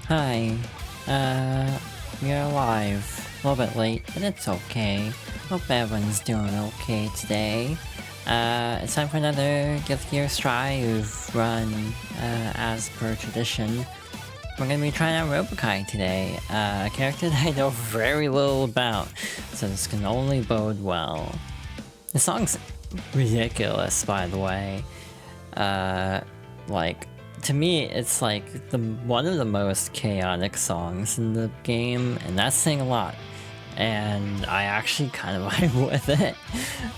Hi. We're alive. A little bit late, but it's okay. Hope everyone's doing okay today. It's time for another Guilty Gear Strive run, as per tradition. We're gonna be trying out Robo-Ky today, a character that I know very little about, so this can only bode well. The song's ridiculous, by the way. To me, it's like one of the most chaotic songs in the game, and that's saying a lot. And I actually kind of vibe with it.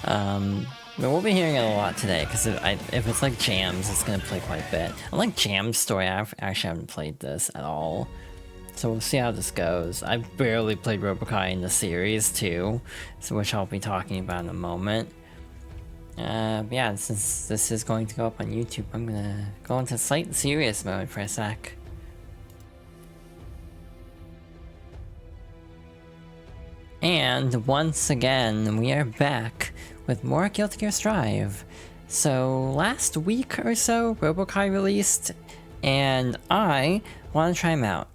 But we'll be hearing it a lot today, because if it's like jams, it's gonna play quite a bit. Unlike Jam's story, I actually haven't played this at all. So we'll see how this goes. I've barely played Robo-Ky in the series too, so which I'll be talking about in a moment. Yeah, since this is going to go up on YouTube, I'm gonna go into slight serious mode for a sec. And once again, we are back with more Guilty Gear Strive. So last week or so, Robo-Ky released, and I want to try him out.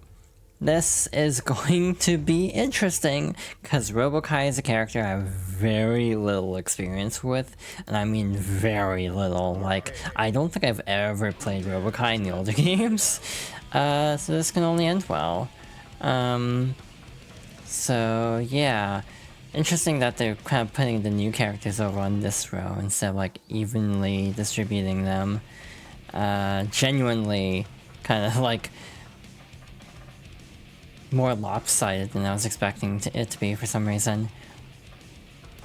This is going to be interesting, because Robo-Ky is a character I have very little experience with, and I mean very little. Like, I don't think I've ever played Robo-Ky in the older games, so this can only end well. So yeah, interesting that they're kind of putting the new characters over on this row instead of like evenly distributing them. Genuinely kind of like more lopsided than I was expecting it to be for some reason.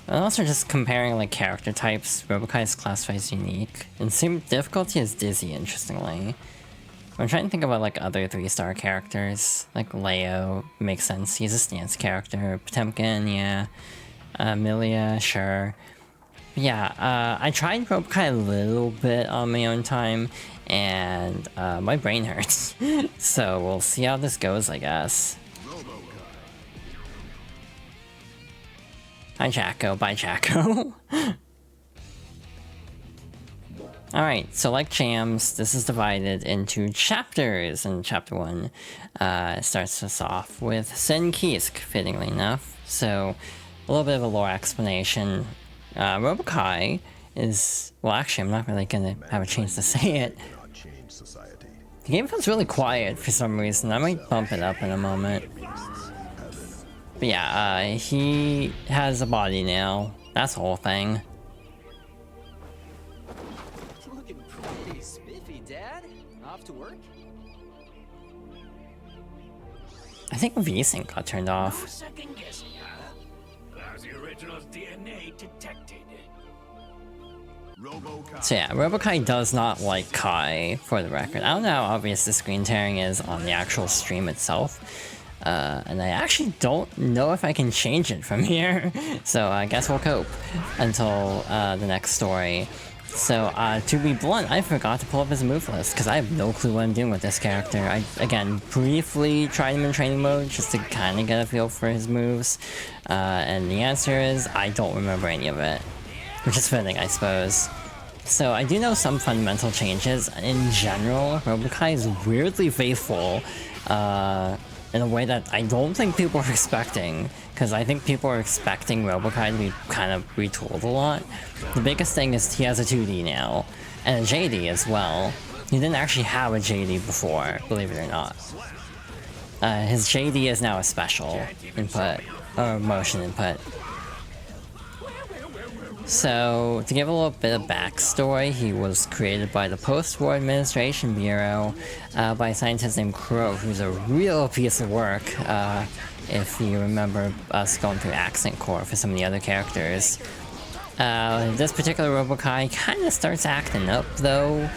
And also just comparing like character types, Robo-Ky is classified as unique, and same difficulty as Dizzy, interestingly. I'm trying to think about like other 3-star characters, like Leo makes sense, he's a stance character, Potemkin, yeah, Milia, sure. But yeah, I tried Robo-Ky a little bit on my own time, and my brain hurts. So we'll see how this goes, I guess. Hi Jacko, bye Jacko. Alright, so like Jams, this is divided into chapters, and chapter 1 starts us off with Sen Kisk, fittingly enough. So, a little bit of a lore explanation. Robo-Ky is... well, actually, I'm not really gonna have a chance to say it. The game feels really quiet for some reason. I might bump it up in a moment. But yeah, he has a body now. That's the whole thing. Looking pretty spiffy, Dad. Off to work? I think VSync got turned off. No second guessing, huh? How's the original's DNA detected? So yeah, Robo-Ky does not like Kai, for the record. I don't know how obvious the screen tearing is on the actual stream itself. And I actually don't know if I can change it from here. So I guess we'll cope until the next story. So to be blunt, I forgot to pull up his move list, because I have no clue what I'm doing with this character. I, again, briefly tried him in training mode just to kind of get a feel for his moves. And the answer is, I don't remember any of it. Which is fitting, I suppose. So I do know some fundamental changes. In general, Robo-Ky is weirdly faithful in a way that I don't think people are expecting, because I think people are expecting Robo-Ky to be kind of retooled a lot. The biggest thing is he has a 2D now, and a JD as well. He didn't actually have a JD before, believe it or not. His JD is now a special input, or motion input. So, to give a little bit of backstory, he was created by the Post-War Administration Bureau by a scientist named Crow, who's a real piece of work, if you remember us going through Accent Core for some of the other characters. This particular Robo-Ky kind of starts acting up, though.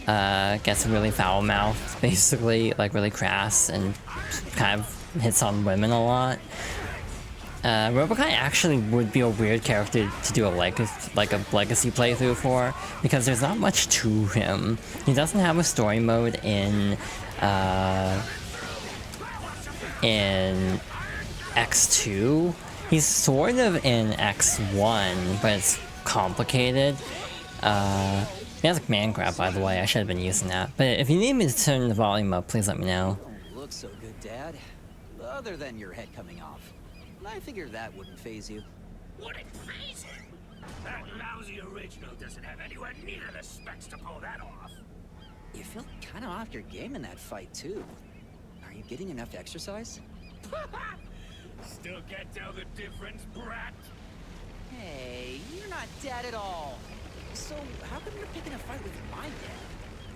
Gets really foul-mouthed, basically, like really crass, and kind of hits on women a lot. Robo-Ky actually would be a weird character to do a legacy playthrough for, because there's not much to him. He doesn't have a story mode in X2. He's sort of in X1, but it's complicated. He has a command grab, by the way. I should have been using that. But if you need me to turn the volume up, please let me know. Looks so good Dad. Other than your head coming off. I figured that wouldn't faze you. Would it freeze him? That lousy original doesn't have anywhere near the specs to pull that off. You feel kind of off your game in that fight, too. Are you getting enough exercise? Still can't tell the difference, brat. Hey, you're not Dad at all. So, how come you're picking a fight with my dad?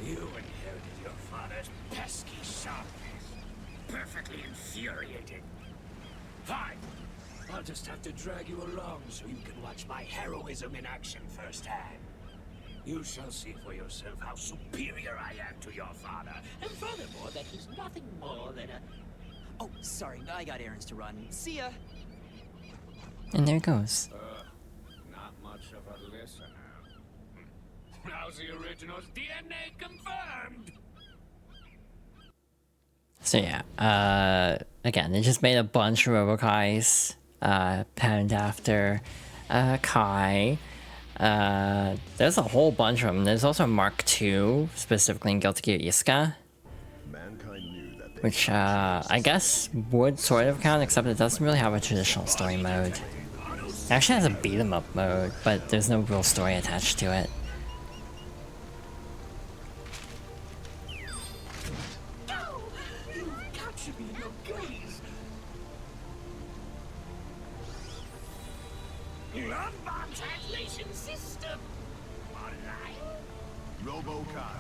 You inherited your father's pesky sharpness. Perfectly infuriated. Fine. I'll just have to drag you along so you can watch my heroism in action firsthand. You shall see for yourself how superior I am to your father, and furthermore that he's nothing more than a... Oh, sorry, I got errands to run. See ya! And there it goes. Not much of a listener. How's the original's DNA confirmed? So yeah, again, they just made a bunch of Robo-Kys, patterned after Ky. There's a whole bunch of them. There's also Mark II, specifically in Guilty Gear Isuka, which I guess would sort of count, except it doesn't really have a traditional story mode. It actually has a beat 'em up mode, but there's no real story attached to it.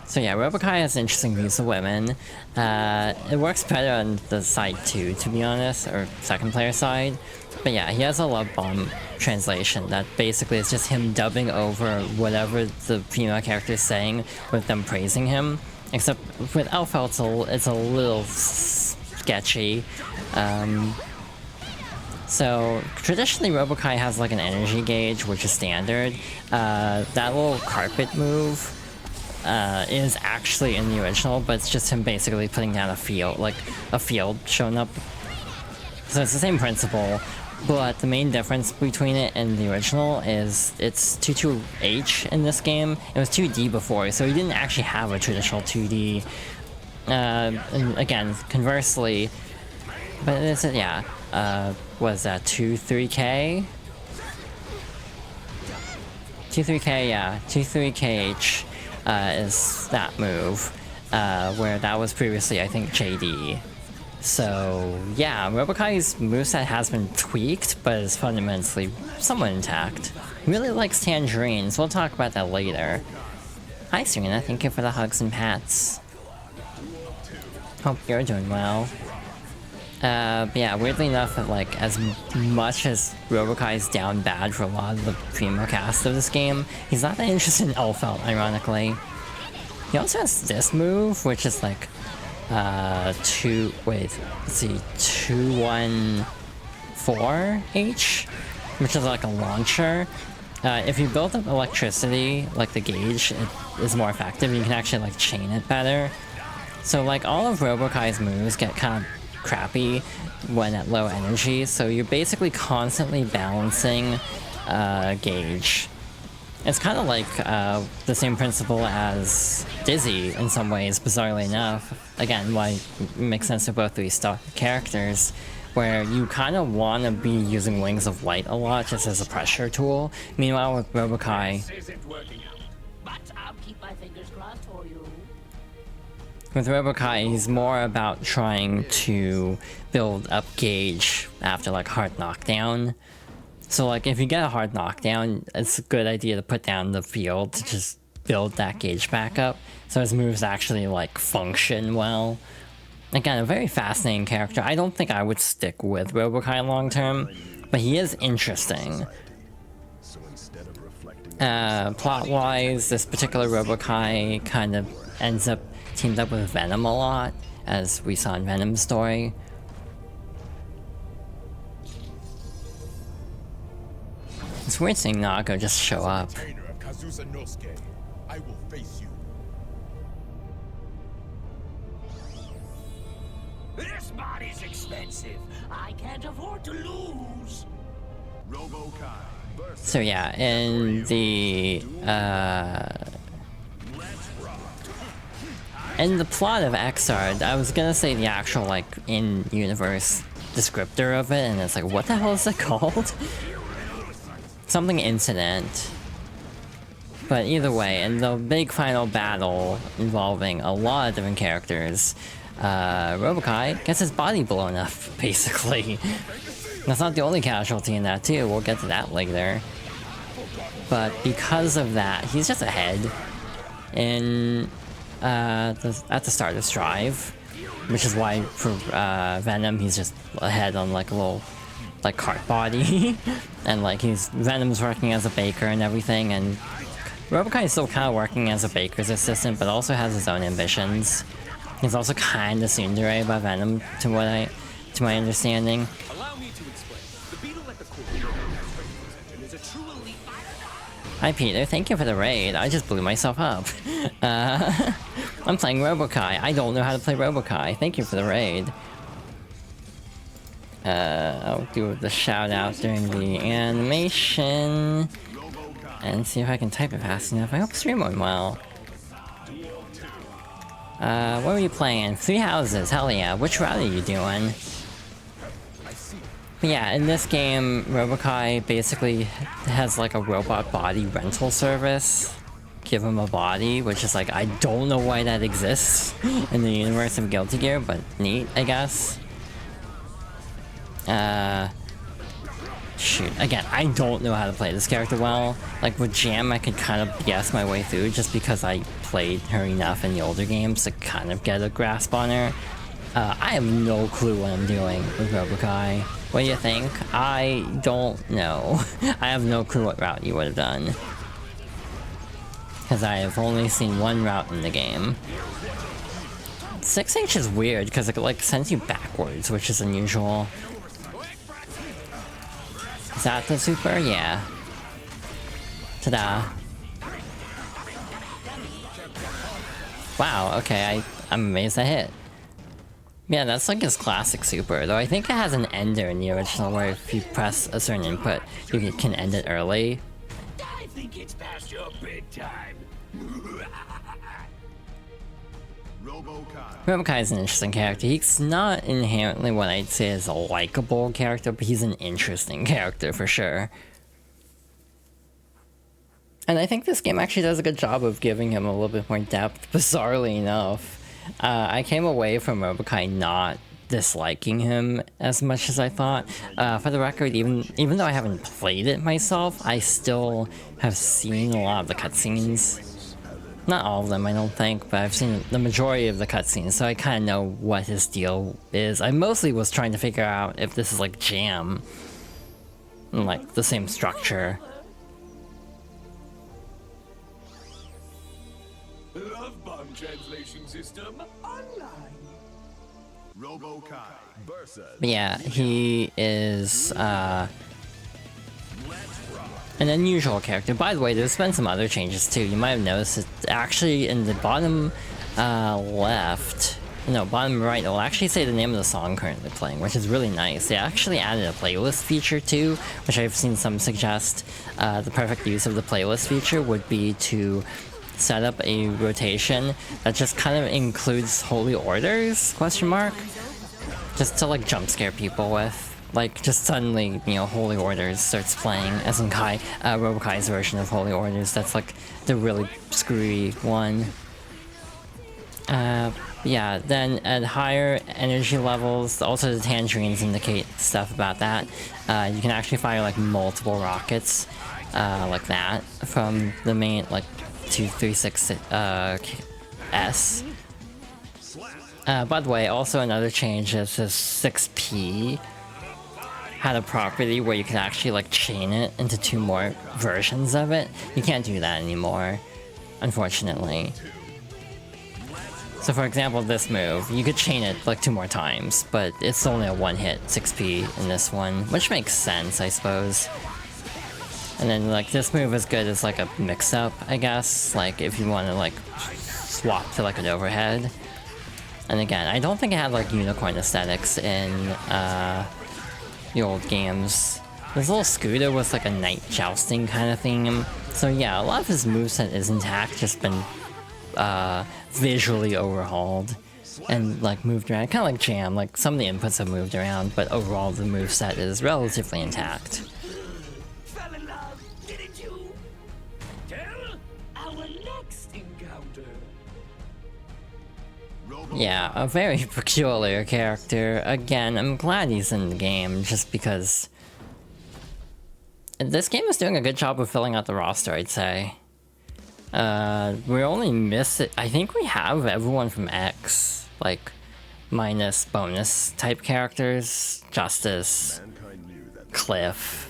So yeah, Robo-Ky has interesting use of women. It works better on the side 2, to be honest, or second player side. But yeah, he has a love bomb translation that basically is just him dubbing over whatever the female character is saying with them praising him. Except with Alpha, it's a little sketchy. So traditionally Robo-Ky has like an energy gauge, which is standard. That little carpet move is actually in the original, but it's just him basically putting down a field showing up. So it's the same principle, but the main difference between it and the original is it's 22H in this game. It was 2D before, so he didn't actually have a traditional 2D. And again, conversely, but it's, yeah, was that 23K? 23K, yeah, 23KH. Is that move, where that was previously, I think, JD. So, yeah, Robo-Ky's moveset has been tweaked, but is fundamentally somewhat intact. He really likes tangerines, we'll talk about that later. Hi Serena, thank you for the hugs and pats. Hope you're doing well. But yeah, weirdly enough, like, as much as Robo-Ky is down bad for a lot of the female cast of this game, he's not that interested in Elfelt, ironically. He also has this move, which is like, 214H, which is like a launcher. If you build up electricity, like the gauge, it is more effective. You can actually like chain it better. So like all of Robo-Ky's moves get kind of crappy when at low energy, so you're basically constantly balancing gauge. It's kind of like the same principle as Dizzy in some ways, bizarrely enough. Again, why it makes sense to both these characters, where you kind of want to be using Wings of Light a lot just as a pressure tool. Meanwhile, with Robo-Ky, he's more about trying to build up gauge after like hard knockdown. So like if you get a hard knockdown, it's a good idea to put down the field to just build that gauge back up, so his moves actually like function well. Again, a very fascinating character. I don't think I would stick with Robo-Ky long term, but he is interesting. Plot-wise, this particular Robo-Ky kind of ends up teamed up with Venom a lot, as we saw in Venom's story. It's weird seeing Nago just show up. I will face you. This body's expensive. I can't afford to lose. Robo-Ky. So yeah, in the in the plot of Xrd, I was gonna say the actual, like, in-universe descriptor of it, and it's like, what the hell is it called? Something incident. But either way, in the big final battle involving a lot of different characters, Robo-Ky gets his body blown up, basically. That's not the only casualty in that too, we'll get to that later. But because of that, he's just ahead in at the start of Strive, which is why for Venom he's just ahead on like a little like cart body, and like Venom's working as a baker and everything, and Robo-Ky is still kind of working as a baker's assistant, but also has his own ambitions. He's also kind of tsundere by Venom, to my understanding. Allow me to explain. The beetle at the core is a true elite. Hi Peter, thank you for the raid. I just blew myself up. I'm playing Robo-Ky. I don't know how to play Robo-Ky. Thank you for the raid. I'll do the shout out during the animation. And see if I can type it fast enough. I hope stream went well. What were you playing? 3 houses, hell yeah. Which route are you doing? But yeah, in this game, Robo-Ky basically has like a robot body rental service. Give him a body, which is like, I don't know why that exists in the universe of Guilty Gear, but neat, I guess. Shoot, again, I don't know how to play this character well. Like with Jam, I could kind of BS my way through just because I played her enough in the older games to kind of get a grasp on her. I have no clue what I'm doing with Robo-Ky. What do you think? I don't know. I have no clue what route you would have done. Because I have only seen one route in the game. 6-inch is weird because it like sends you backwards, which is unusual. Is that the super? Yeah. Ta-da. Wow, okay, I'm amazed I hit. Yeah, that's like his classic super, though I think it has an ender in the original where if you press a certain input, you can end it early. I think it's past your bedtime. Robo-Ky is an interesting character. He's not inherently what I'd say is a likable character, but he's an interesting character for sure. And I think this game actually does a good job of giving him a little bit more depth, bizarrely enough. I came away from Robo-Ky not disliking him as much as I thought. For the record, even though I haven't played it myself, I still have seen a lot of the cutscenes. Not all of them, I don't think, but I've seen the majority of the cutscenes, so I kind of know what his deal is. I mostly was trying to figure out if this is like Jam, and like the same structure. Love bomb translation system online. Robo-Ky versus. But yeah, he is an unusual character. By the way, there's been some other changes too. You might have noticed it actually in the bottom left, no, bottom right, it'll actually say the name of the song currently playing, which is really nice. They actually added a playlist feature too, which I've seen some suggest. The perfect use of the playlist feature would be to set up a rotation that just kind of includes holy orders, question mark, just to like jump scare people with. Like, just suddenly, you know, Holy Orders starts playing, as in Robo-Ky's version of Holy Orders. That's like the really screwy one. Yeah, then at higher energy levels, also the tangerines indicate stuff about that. You can actually fire like multiple rockets, like that, from the main, like, 236 S. By the way, also another change is this 6P had a property where you can actually like chain it into 2 more versions of it. You can't do that anymore, unfortunately. So for example, this move, you could chain it like 2 more times, but it's only a 1-hit 6P in this one, which makes sense, I suppose. And then like this move is good as like a mix-up, I guess, like if you want to like swap to like an overhead. And again, I don't think it had like unicorn aesthetics in the old games. This little scooter was like a knight jousting kind of theme. So yeah, a lot of his moveset is intact, just been visually overhauled and like moved around, kind of like Jam. Like some of the inputs have moved around, but overall the moveset is relatively intact. Fell in love, didn't you? Till our next encounter. Yeah, a very peculiar character. Again, I'm glad he's in the game just because this game is doing a good job of filling out the roster, I'd say. We only miss it. I think we have everyone from X, like minus bonus type characters, Justice, Cliff.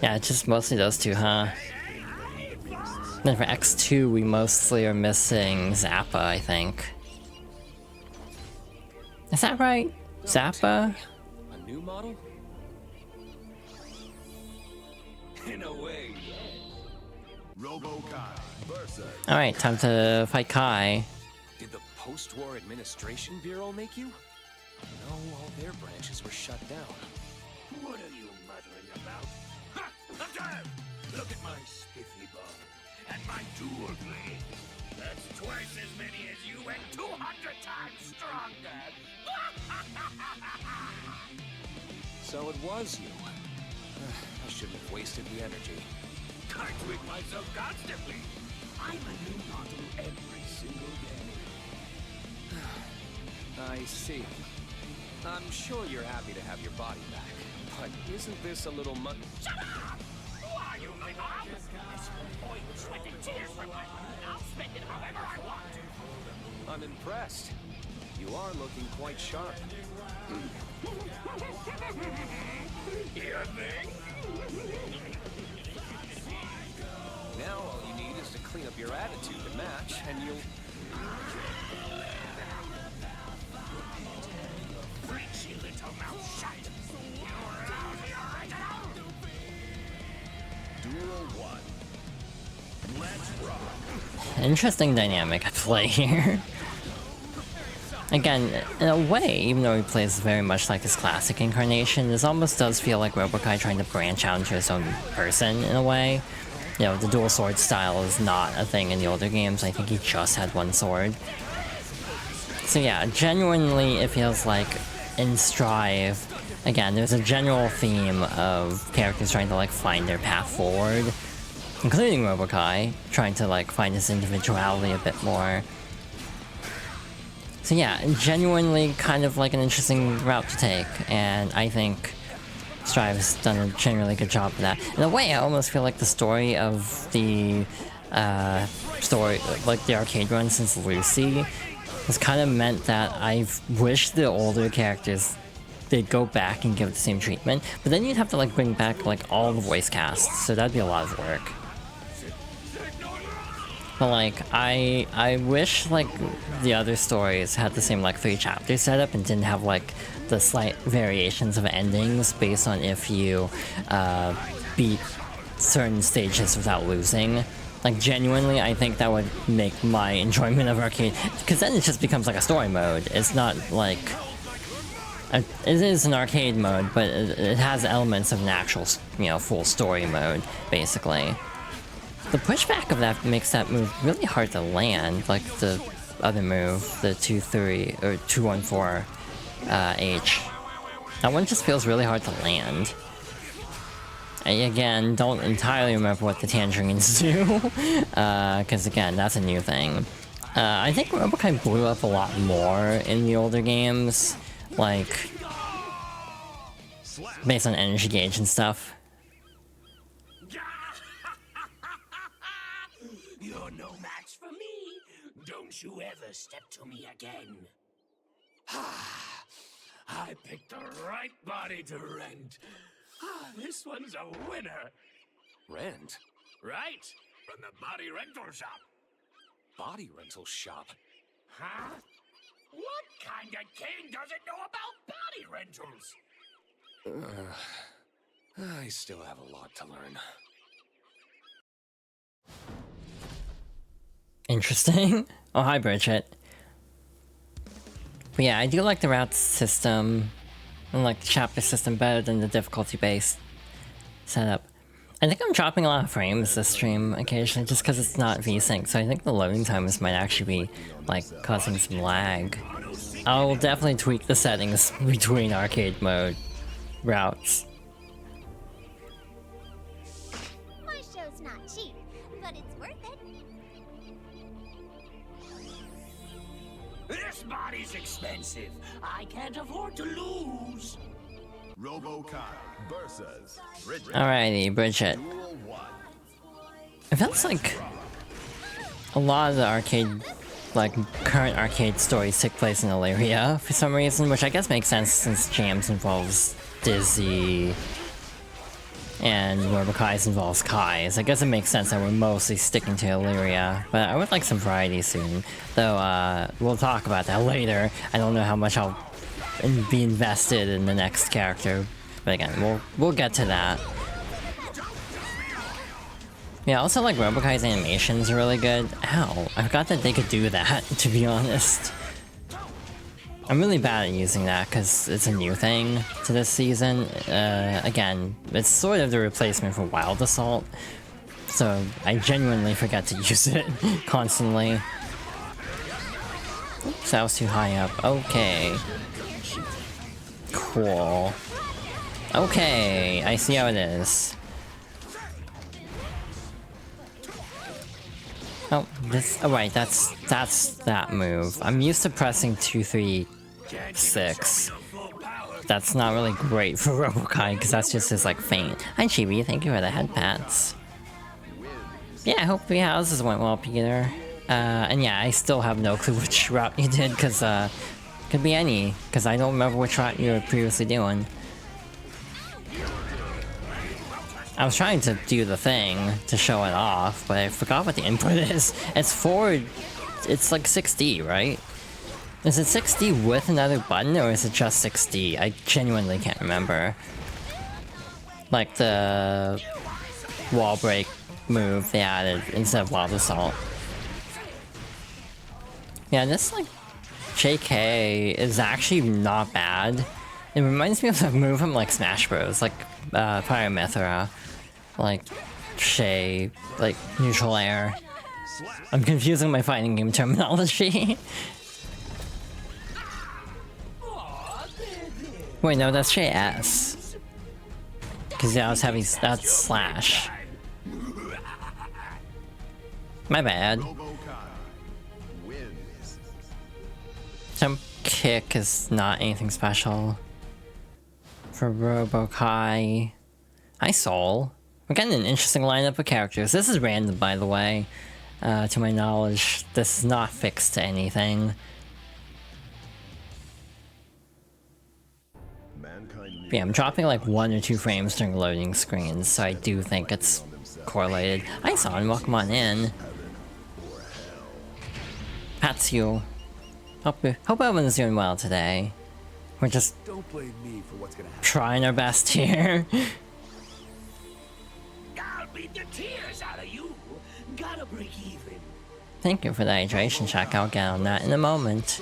Yeah, it's just mostly those two, huh? Then for X2, we mostly are missing Zappa, I think. Is that right? Zappa? A new model? In a way. Robo-Ky versus Alright, time to fight Kai. Did the Post-War Administration Bureau make you? No, all their branches were shut down. What are you muttering about? Ha! Again! Look at my spiffy bum and my dual blade. That's twice as many as you and 200 times stronger. So it was you. I shouldn't have wasted the energy. I tweak myself constantly. I'm a new model every single day. I see. I'm sure you're happy to have your body back, but isn't this a little much? Shut up! Who are you, my mom? This boy sweating tears from my money. I'll spend it however I want. I'm impressed. You are looking quite sharp. You think? Now all you need is to clean up your attitude to match, and you'll... Freaky little mouth shut! You're out of your Duel 1. Let's rock. Interesting dynamic at play here. Again, in a way, even though he plays very much like his classic incarnation, this almost does feel like Robo-Ky trying to branch out into his own person in a way. You know, the dual sword style is not a thing in the older games. I think he just had one sword. So yeah, genuinely it feels like in Strive, again, there's a general theme of characters trying to like find their path forward, including Robo-Ky, trying to like find his individuality a bit more. So yeah, genuinely kind of like an interesting route to take, and I think Strive's done a generally good job of that. In a way, I almost feel like the story of the like the arcade run since Lucy has kind of meant that I've wished the older characters they'd go back and give it the same treatment, but then you'd have to like bring back like all the voice casts, so that'd be a lot of work. But like, I wish like the other stories had the same like 3 chapter setup and didn't have like the slight variations of endings based on if you beat certain stages without losing. Like genuinely, I think that would make my enjoyment of arcade, because then it just becomes like a story mode. It's not like it is an arcade mode, but it has elements of an actual, you know, full story mode basically. The pushback of that makes that move really hard to land, like the other move, the 2-3 or 2-1-4 H. That one just feels really hard to land. I, again, don't entirely remember what the tangerines do, because again, that's a new thing. I think Robo-Ky blew up a lot more in the older games, like based on energy gauge and stuff. You're no match for me. Don't you ever step to me again. I picked the right body to rent. This one's a winner. Rent? Right. From the body rental shop. Body rental shop? Huh? What kind of king doesn't know about body rentals? I still have a lot to learn. Interesting. Oh, hi, Bridget. But yeah, I do like the route system. I like the chapter system better than the difficulty-based setup. I think I'm dropping a lot of frames this stream occasionally just because it's not VSync, so I think the loading times might actually be, like, causing some lag. I'll definitely tweak the settings between arcade mode routes. My show's not cheap, but it's worth it. This body's expensive. I can't afford to lose. Robo-Ky versus Bridget. Alrighty, Bridget. Duel 1. It feels like a lot of the arcade, like, current arcade stories take place in Illyria for some reason, which I guess makes sense since Jams involves Dizzy and Robo-Ky's involves Kai's. I guess it makes sense that we're mostly sticking to Illyria, but I would like some variety soon. Though, we'll talk about that later. I don't know how much I'll be invested in the next character, but again, we'll get to that. Yeah, also like Robo-Ky's animations are really good. Ow, I forgot that they could do that, to be honest. I'm really bad at using that because it's a new thing to this season. Again, it's sort of the replacement for Wild Assault, so I genuinely forget to use it constantly. Oops, that was too high up. Okay. Cool. Okay, I see how it is. Oh, this. Oh, right, that's that move. I'm used to pressing 2, 3, 6. That's not really great for Robo-Ky because that's just his like feint. Hi Chibi, thank you for the head pats. Yeah, I hope the houses went well, Peter. And yeah, I still have no clue which route you did because could be any, because I don't remember which route you were previously doing. I was trying to do the thing to show it off, but I forgot what the input is. It's forward. It's like 6D, right? Is it 6D with another button, or is it just 6D? I genuinely can't remember. Like the wall break move they added instead of Wild Assault. Yeah, this like JK is actually not bad. It reminds me of the move from like Smash Bros, like Pyramithra, like Shay, like neutral air. I'm confusing my fighting game terminology. Wait, no, that's Shay S. Because yeah, I was having that's slash. My bad. Jump kick is not anything special. For Robo-Ky. Hi Soul. We're getting an interesting lineup of characters. This is random, by the way. To my knowledge, this is not fixed to anything. Yeah, I'm dropping like 1 or 2 frames during loading screens, so I do think it's correlated. Hi Son, welcome on in. Pats you. Hope everyone's doing well today. We're just Don't blame me for what's gonna happen. trying our best here. I'll beat the tears out of you. Gotta break even. Thank you for the hydration check. I'll get on that in a moment.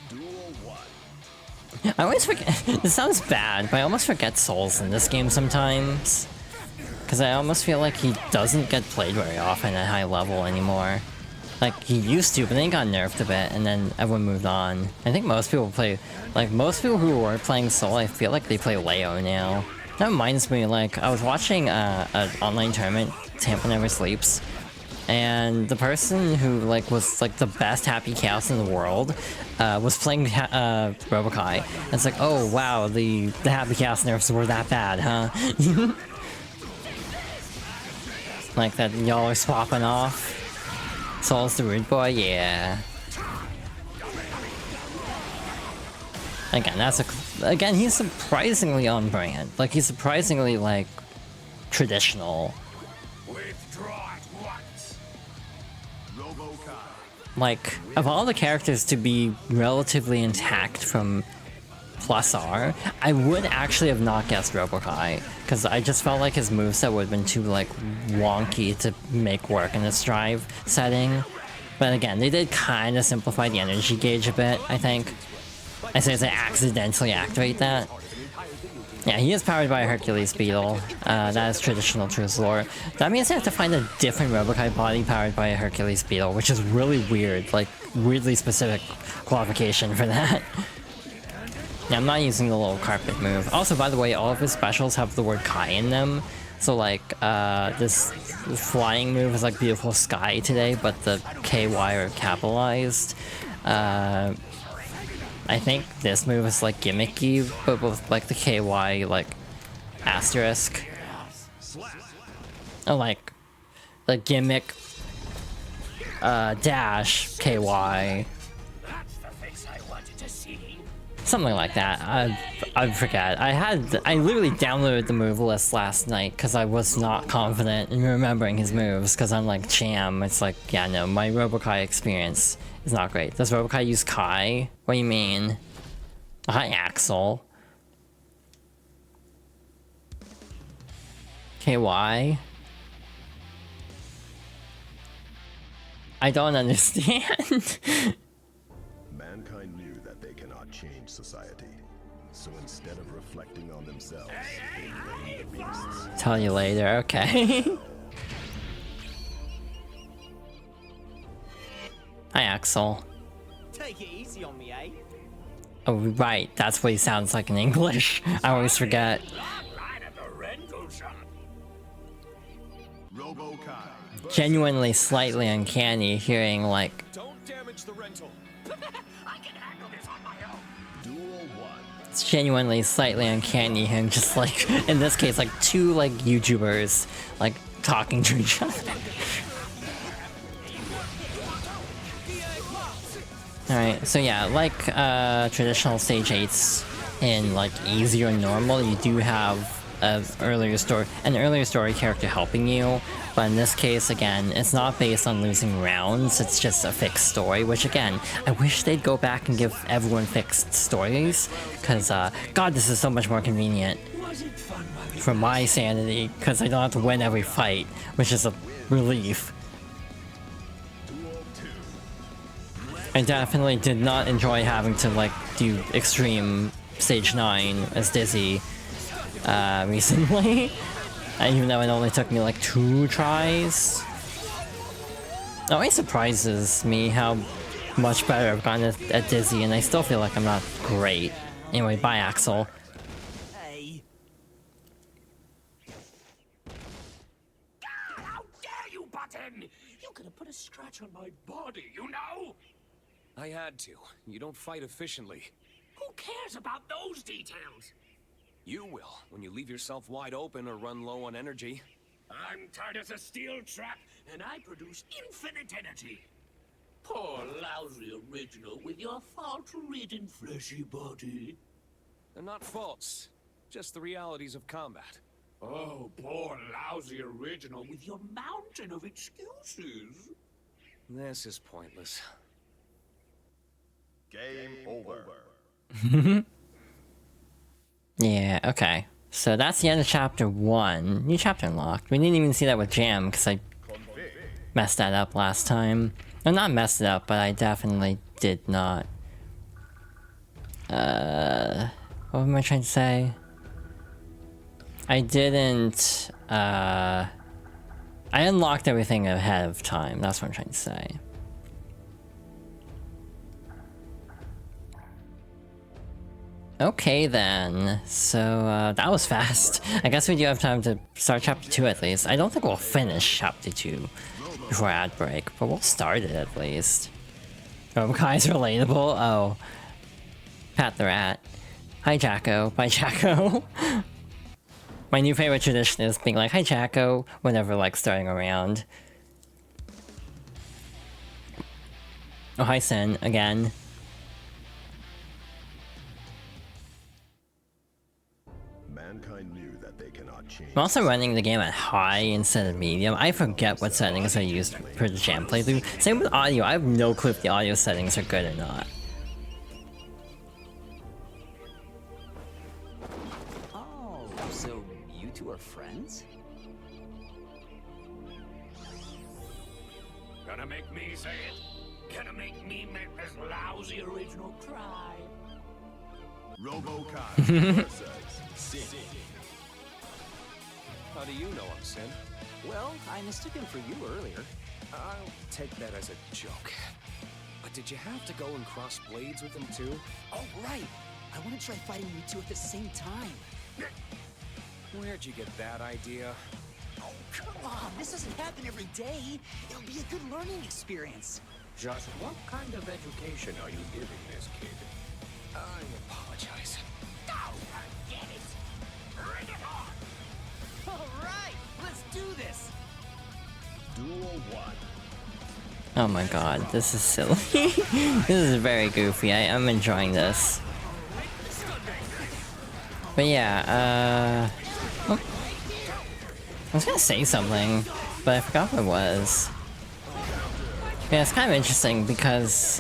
Duel 1. I always forget. This sounds bad, but I almost forget Souls in this game sometimes. Because I almost feel like he doesn't get played very often at high level anymore. Like, he used to, but then he got nerfed a bit, and then everyone moved on. I think most people play... Like, most people who were playing Soul, I feel like they play Leo now. That reminds me, like, I was watching an online tournament, Tampa Never Sleeps, and the person who, like, was, like, the best Happy Chaos in the world, was playing Robo-Ky. And it's like, oh, wow, the Happy Chaos nerfs were that bad, huh? Like, that y'all are swapping off. Soul's the rude boy, yeah. Again, again, he's surprisingly on brand. Like, he's surprisingly, like, traditional. Withdraw at once. Robo-Ky. Like, of all the characters to be relatively intact from Plus R, I would actually have not guessed Robo-Ky, because I just felt like his moveset would have been too, like, wonky to make work in this drive setting. But again, they did kind of simplify the energy gauge a bit, I think. I say as I accidentally activate that. Yeah, he is powered by a Hercules beetle. That is traditional Truth lore. That means I have to find a different Robo-Ky body powered by a Hercules beetle, which is really weird. Like, weirdly specific qualification for that. Yeah, I'm not using the little carpet move. Also, by the way, all of his specials have the word Kai in them. So like, this flying move is like Beautiful Sky today, but the KY are capitalized. I think this move is like gimmicky, but with like the KY like asterisk. Oh, like the gimmick dash KY. Something like that. I forget. I literally downloaded the move list last night because I was not confident in remembering his moves because I'm like Cham. It's like, yeah, no, my Robo-Ky experience is not great. Does Robo-Ky use Kai? What do you mean? Hi, Axel. KY? I don't understand. Mankind knew that they cannot change society. So instead of reflecting on themselves, they blamed the beasts. Tell you later, okay. Hi, Axel. Take it easy on me, eh? Oh, right, that's what he sounds like in English. I always forget. Robo-Ky. Genuinely slightly uncanny hearing, like, Don't damage the rental. I can handle this on my own. Duel 1. it's genuinely slightly uncanny him just like, in this case, like two like YouTubers, like, talking to each other. Alright, so yeah, like traditional stage 8s in like easy or normal, you do have an earlier story character helping you, but in this case, again, it's not based on losing rounds, it's just a fixed story, which again, I wish they'd go back and give everyone fixed stories, because god, this is so much more convenient for my sanity, because I don't have to win every fight, which is a relief. I definitely did not enjoy having to like do extreme stage 9 as Dizzy recently, even though it only took me like 2 tries. It always surprises me how much better I've gotten at Dizzy, and I still feel like I'm not great. Anyway, bye Axel. Hey. How dare you, Button! You could have put a scratch on my body, you know? I had to. You don't fight efficiently. Who cares about those details? You will, when you leave yourself wide open or run low on energy. I'm tight as a steel trap, and I produce infinite energy. Poor lousy original with your fault-ridden fleshy body. They're not faults, just the realities of combat. Oh, poor lousy original with your mountain of excuses. This is pointless. Game over. Yeah, okay. So that's the end of chapter 1. New chapter unlocked. We didn't even see that with Jam, because I messed that up last time. Well, not messed it up, but I definitely did not. What am I trying to say? I didn't, I unlocked everything ahead of time. That's what I'm trying to say. Okay then, so that was fast. I guess we do have time to start chapter 2 at least. I don't think we'll finish chapter 2 before ad break, but we'll start it at least. Robo-Ky's relatable? Oh. Pat the Rat. Hi Jacko. Bye Jacko. My new favorite tradition is being like, hi Jacko, whenever like starting a round. Oh, hi Sin, again. Mankind knew that they cannot change. I'm also running the game at high instead of medium. I forget what settings I used for the Jam playthrough. Same with audio, I have no clue if the audio settings are good or not. Oh, so you two are friends? Gonna make me say it? Gonna make me make this lousy original cry? Robo-Ky versus Sin. How do you know I'm Sin? Well, I mistook him for you earlier. I'll take that as a joke. But did you have to go and cross blades with him too? Oh, right. I want to try fighting you two at the same time. Where'd you get that idea? Oh, come on. This doesn't happen every day. It'll be a good learning experience. Just what kind of education are you giving this kid? I apologize. Oh, forget it. Bring it on. All right. Let's do this. Duel 1. Oh my god, this is silly. This is very goofy. I'm enjoying this. But yeah, oh. I was gonna say something, but I forgot what it was. Yeah, it's kind of interesting because,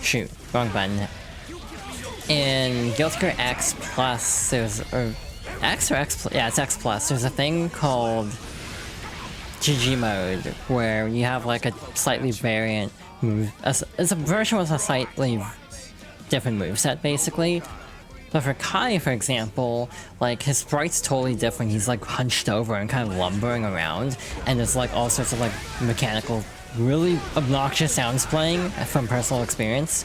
shoot, wrong button. In Guilty Gear X Plus, there's, or X or X Plus? Yeah, it's X Plus. There's a thing called GG mode, where you have like a slightly variant move. It's a version with a slightly different moveset, basically. But for Kai, for example, like his sprite's totally different. He's like hunched over and kind of lumbering around, and there's like all sorts of like mechanical, really obnoxious sounds playing from personal experience.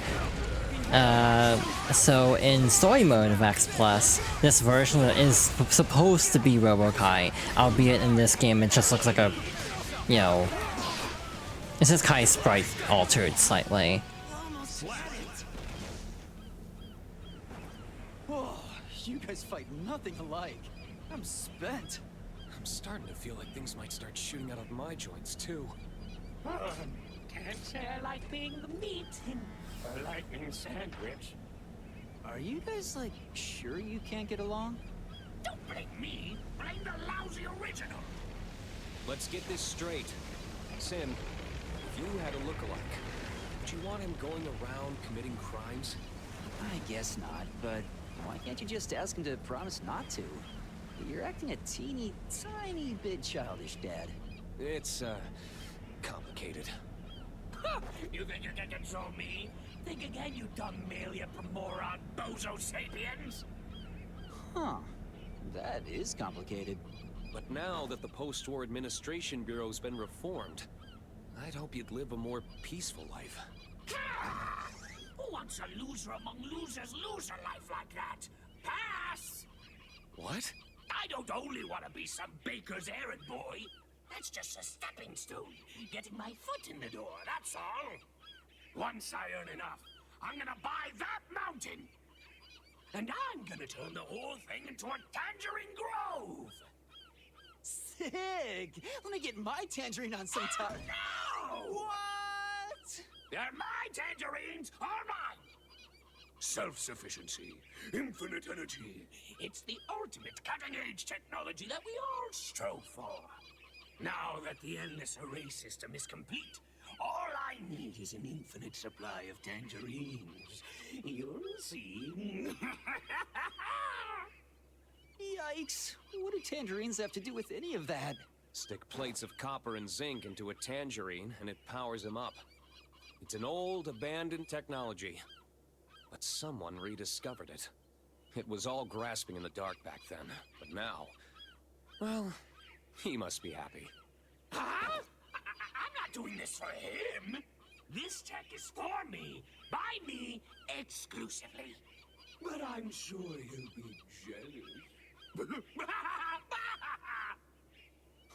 So in story mode of X Plus, this version is supposed to be Robo-Ky, albeit in this game it just looks like a, you know, it's just Kai's sprite altered slightly. Whoa, you guys fight nothing alike. I'm spent. I'm starting to feel like things might start shooting out of my joints too. Can't say I like being the meat in a lightning sandwich. Are you guys, like, sure you can't get along? Don't blame me. Blame the lousy original. Let's get this straight. Sin, if you had a lookalike, would you want him going around committing crimes? I guess not, but why can't you just ask him to promise not to? You're acting a teeny, tiny bit childish, Dad. It's, complicated. You think you can control me? Think again, you dumb Malia moron bozo sapiens! Huh. That is complicated. But now that the Post-War Administration Bureau's been reformed, I'd hope you'd live a more peaceful life. Who wants a loser among losers lose a life like that? Pass! What? I don't only want to be some baker's errand boy. That's just a stepping stone. Getting my foot in the door, that's all. Once I earn enough, I'm gonna buy that mountain. And I'm gonna turn the whole thing into a tangerine grove. Sick! Let me get my tangerine on sometime. Oh, no! What? They're my tangerines, are mine. Self-sufficiency, infinite energy. It's the ultimate cutting-edge technology that we all strove for. Now that the endless array system is complete, all I need is an infinite supply of tangerines. You'll see. Yikes. What do tangerines have to do with any of that? Stick plates of copper and zinc into a tangerine and it powers them up. It's an old, abandoned technology. But someone rediscovered it. It was all grasping in the dark back then, but now... well, he must be happy. Huh? I'm not doing this for him. This tech is for me, by me, exclusively. But I'm sure he'll be jealous.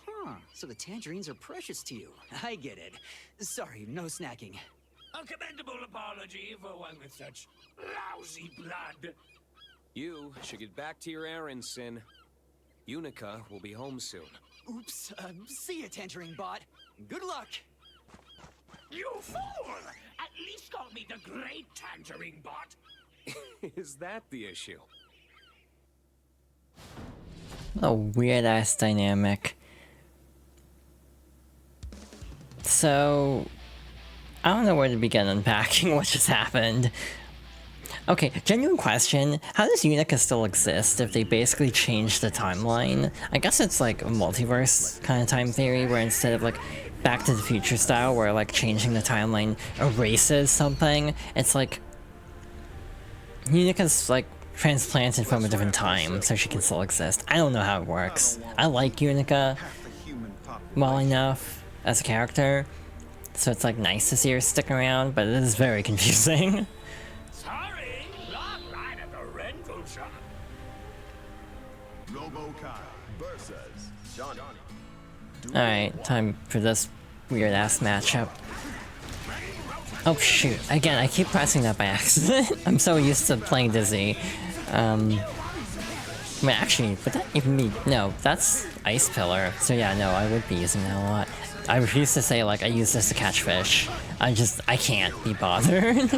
Huh, so the tangerines are precious to you. I get it. Sorry, no snacking. A commendable apology for one with such lousy blood. You should get back to your errands, Sin. Yuna will be home soon. Oops, see ya, Tangerine Bot. Good luck! You fool! At least call me the Great Tangerine Bot. Is that the issue? What a weird-ass dynamic. So... I don't know where to begin unpacking what just happened. Okay, genuine question. How does Yuna still exist if they basically changed the timeline? I guess it's like a multiverse kind of time theory where instead of like Back to the Future style where like changing the timeline erases something, it's like Unica's like transplanted from a different time, so she can still exist. I don't know how it works. I like Unica well enough as a character, so it's like nice to see her stick around, but it is very confusing. Sorry, long line at the rental shop. Robo-Ky versus Johnny. Alright, time for this weird ass matchup. Oh shoot, again, I keep pressing that by accident. I'm so used to playing Dizzy. Wait, actually, would that even be... No, that's Ice Pillar. So yeah, no, I would be using that a lot. I refuse to say, like, I use this to catch fish. I can't be bothered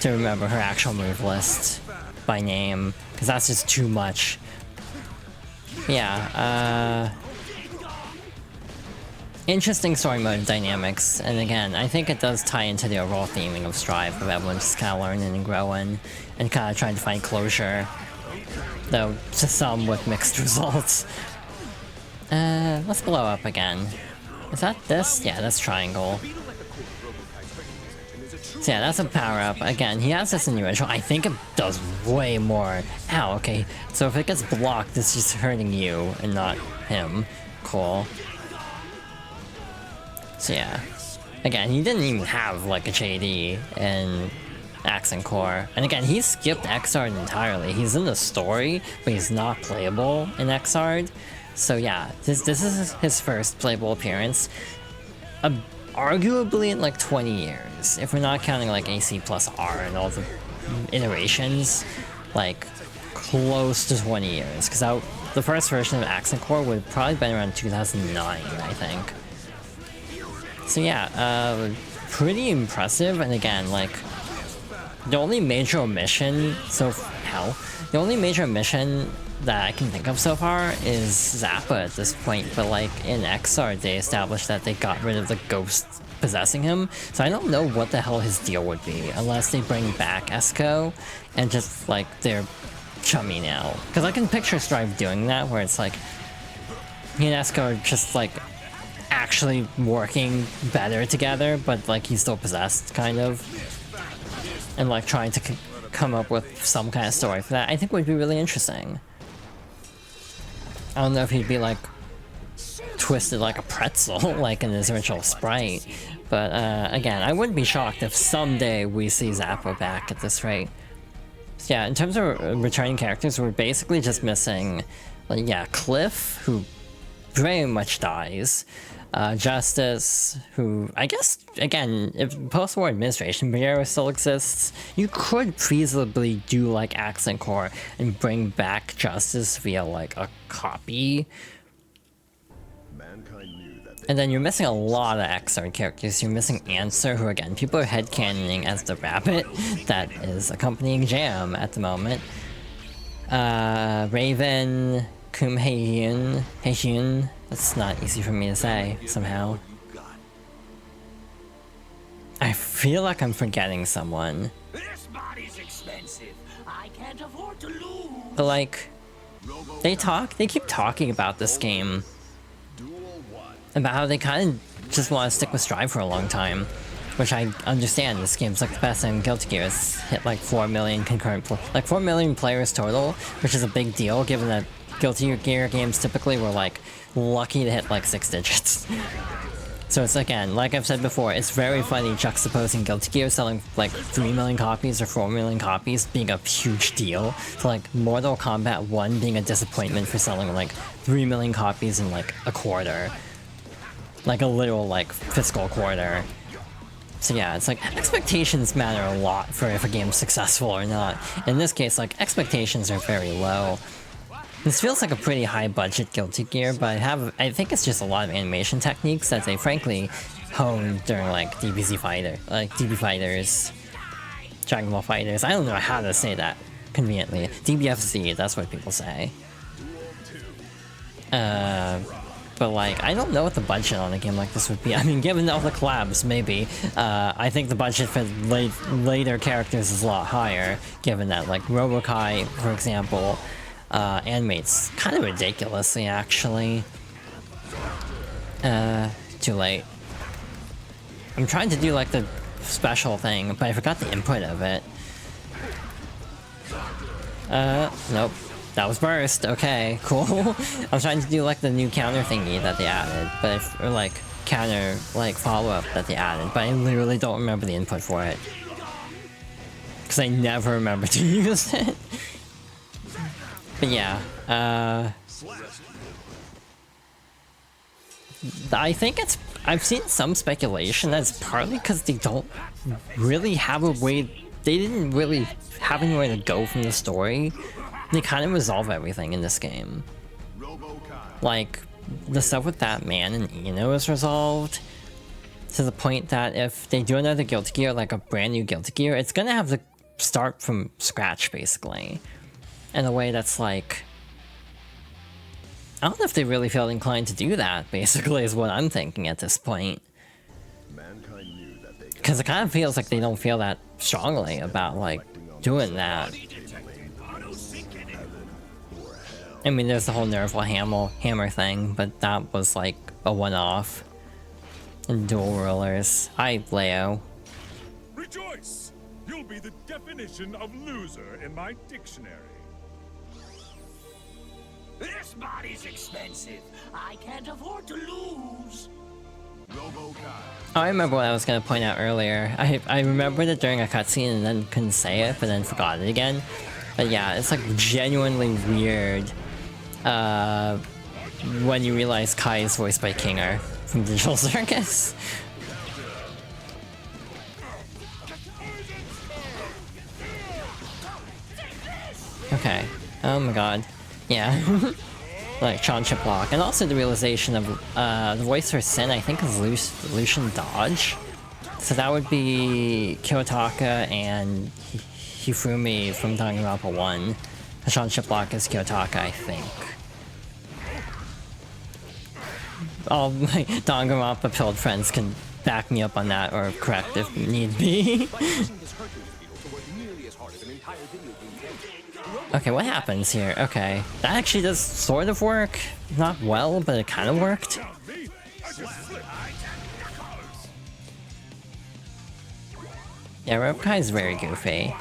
to remember her actual move list by name, because that's just too much. Yeah, interesting story mode dynamics, and again, I think it does tie into the overall theming of Strive, of everyone just kind of learning and growing, and kind of trying to find closure, though to some with mixed results. Let's blow up again. Is that this? Yeah, that's triangle. So yeah, that's a power-up. Again, he has this in the original. I think it does way more. Ow, okay. So if it gets blocked, it's just hurting you and not him. Cool. So yeah. Again, he didn't even have like a JD in Accent Core. And again, he skipped Xrd entirely. He's in the story, but he's not playable in Xrd. So yeah, this is his first playable appearance. Arguably in like 20 years, if we're not counting like AC plus R and all the iterations, like close to 20 years. Because the first version of Accent Core would have probably been around 2009, I think. So yeah, pretty impressive. And again, like the only major omission the only major omission that I can think of so far is Zappa at this point, but like in Xrd they established that they got rid of the ghost possessing him, so I don't know what the hell his deal would be unless they bring back Esco and just like they're chummy now. Because I can picture Strive doing that, where it's like he and Esco are just like actually working better together, but like he's still possessed kind of, and like trying to come up with some kind of story for that. I think would be really interesting. I don't know if he'd be like twisted like a pretzel like in his original sprite, but again, I wouldn't be shocked if someday we see Zappa back at this rate. So yeah, in terms of returning characters, we're basically just missing, like, yeah, Cliff, who very much dies, Justice, who I guess, again, if post-war administration bureau still exists, you could feasibly do like Accent Core and bring back Justice via like a copy. And then you're missing a lot of Xrd characters. You're missing Answer, who again, people are headcanoning as the rabbit that is accompanying Jam at the moment. Raven, Kum Heyun, that's not easy for me to say, somehow. I feel like I'm forgetting someone. This body's expensive. I can't afford to lose. But like, they keep talking about this game. About how they kind of just want to stick with Strive for a long time. Which I understand, this game's like the best in Guilty Gear. It's hit like 4 million like 4 million players total, which is a big deal given that Guilty Gear games typically were like lucky to hit like 6 digits. So it's, again, like I've said before, it's very funny juxtaposing Guilty Gear selling like 3 million copies or 4 million copies being a huge deal to like Mortal Kombat 1 being a disappointment for selling like 3 million copies in like a quarter. Like a literal like fiscal quarter. So yeah, it's like expectations matter a lot for if a game's successful or not. In this case, like expectations are very low. This feels like a pretty high budget Guilty Gear, but I think it's just a lot of animation techniques that they frankly honed during like DBZ Fighters, Dragon Ball Fighters. I don't know how to say that conveniently. DBFZ, that's what people say. But like, I don't know what the budget on a game like this would be. I mean, given all the collabs, maybe. I think the budget for later characters is a lot higher, given that like Robo-Ky, for example, animates kind of ridiculously, actually. Too late. I'm trying to do like the special thing, but I forgot the input of it. Nope. That was burst. Okay, cool. I was trying to do like the new counter thingy that they added, but or like counter like follow-up that they added, but I literally don't remember the input for it. Because I never remember to use it. But yeah, I think I've seen some speculation that it's partly because they don't really have a way, they didn't really have anywhere to go from the story. They kind of resolve everything in this game. Like, the stuff with that man and Yuna is resolved to the point that if they do another Guilty Gear, like a brand new Guilty Gear, it's gonna have to start from scratch, basically. In a way that's like... I don't know if they really felt inclined to do that, basically, is what I'm thinking at this point. Because it kind of feels like they don't feel that strongly about, like, doing that. I mean, there's the whole Nerval hammer thing, but that was, like, a one-off. And dual rulers. Hi, Leo. Rejoice! You'll be the definition of loser in my dictionary. This body's expensive. I can't afford to lose. Robo-Ky. Oh, I remember what I was gonna point out earlier. I remembered it during a cutscene and then couldn't say it, but then forgot it again. But yeah, it's like genuinely weird when you realize Kai is voiced by Kinger from Digital Circus. Okay. Oh my god. Yeah. Like Sean Chiplock. And also the realization of the voice for Sin, I think, is Lucian Dodge. So that would be Kiyotaka and Hifumi from Danganronpa 1. Sean Chiplock is Kiyotaka, I think. All my Danganronpa pilled friends can back me up on that or correct if need be. Okay, what happens here? Okay, that actually does sort of work. Not well, but it kind of worked. Yeah, Robo-Ky is very goofy.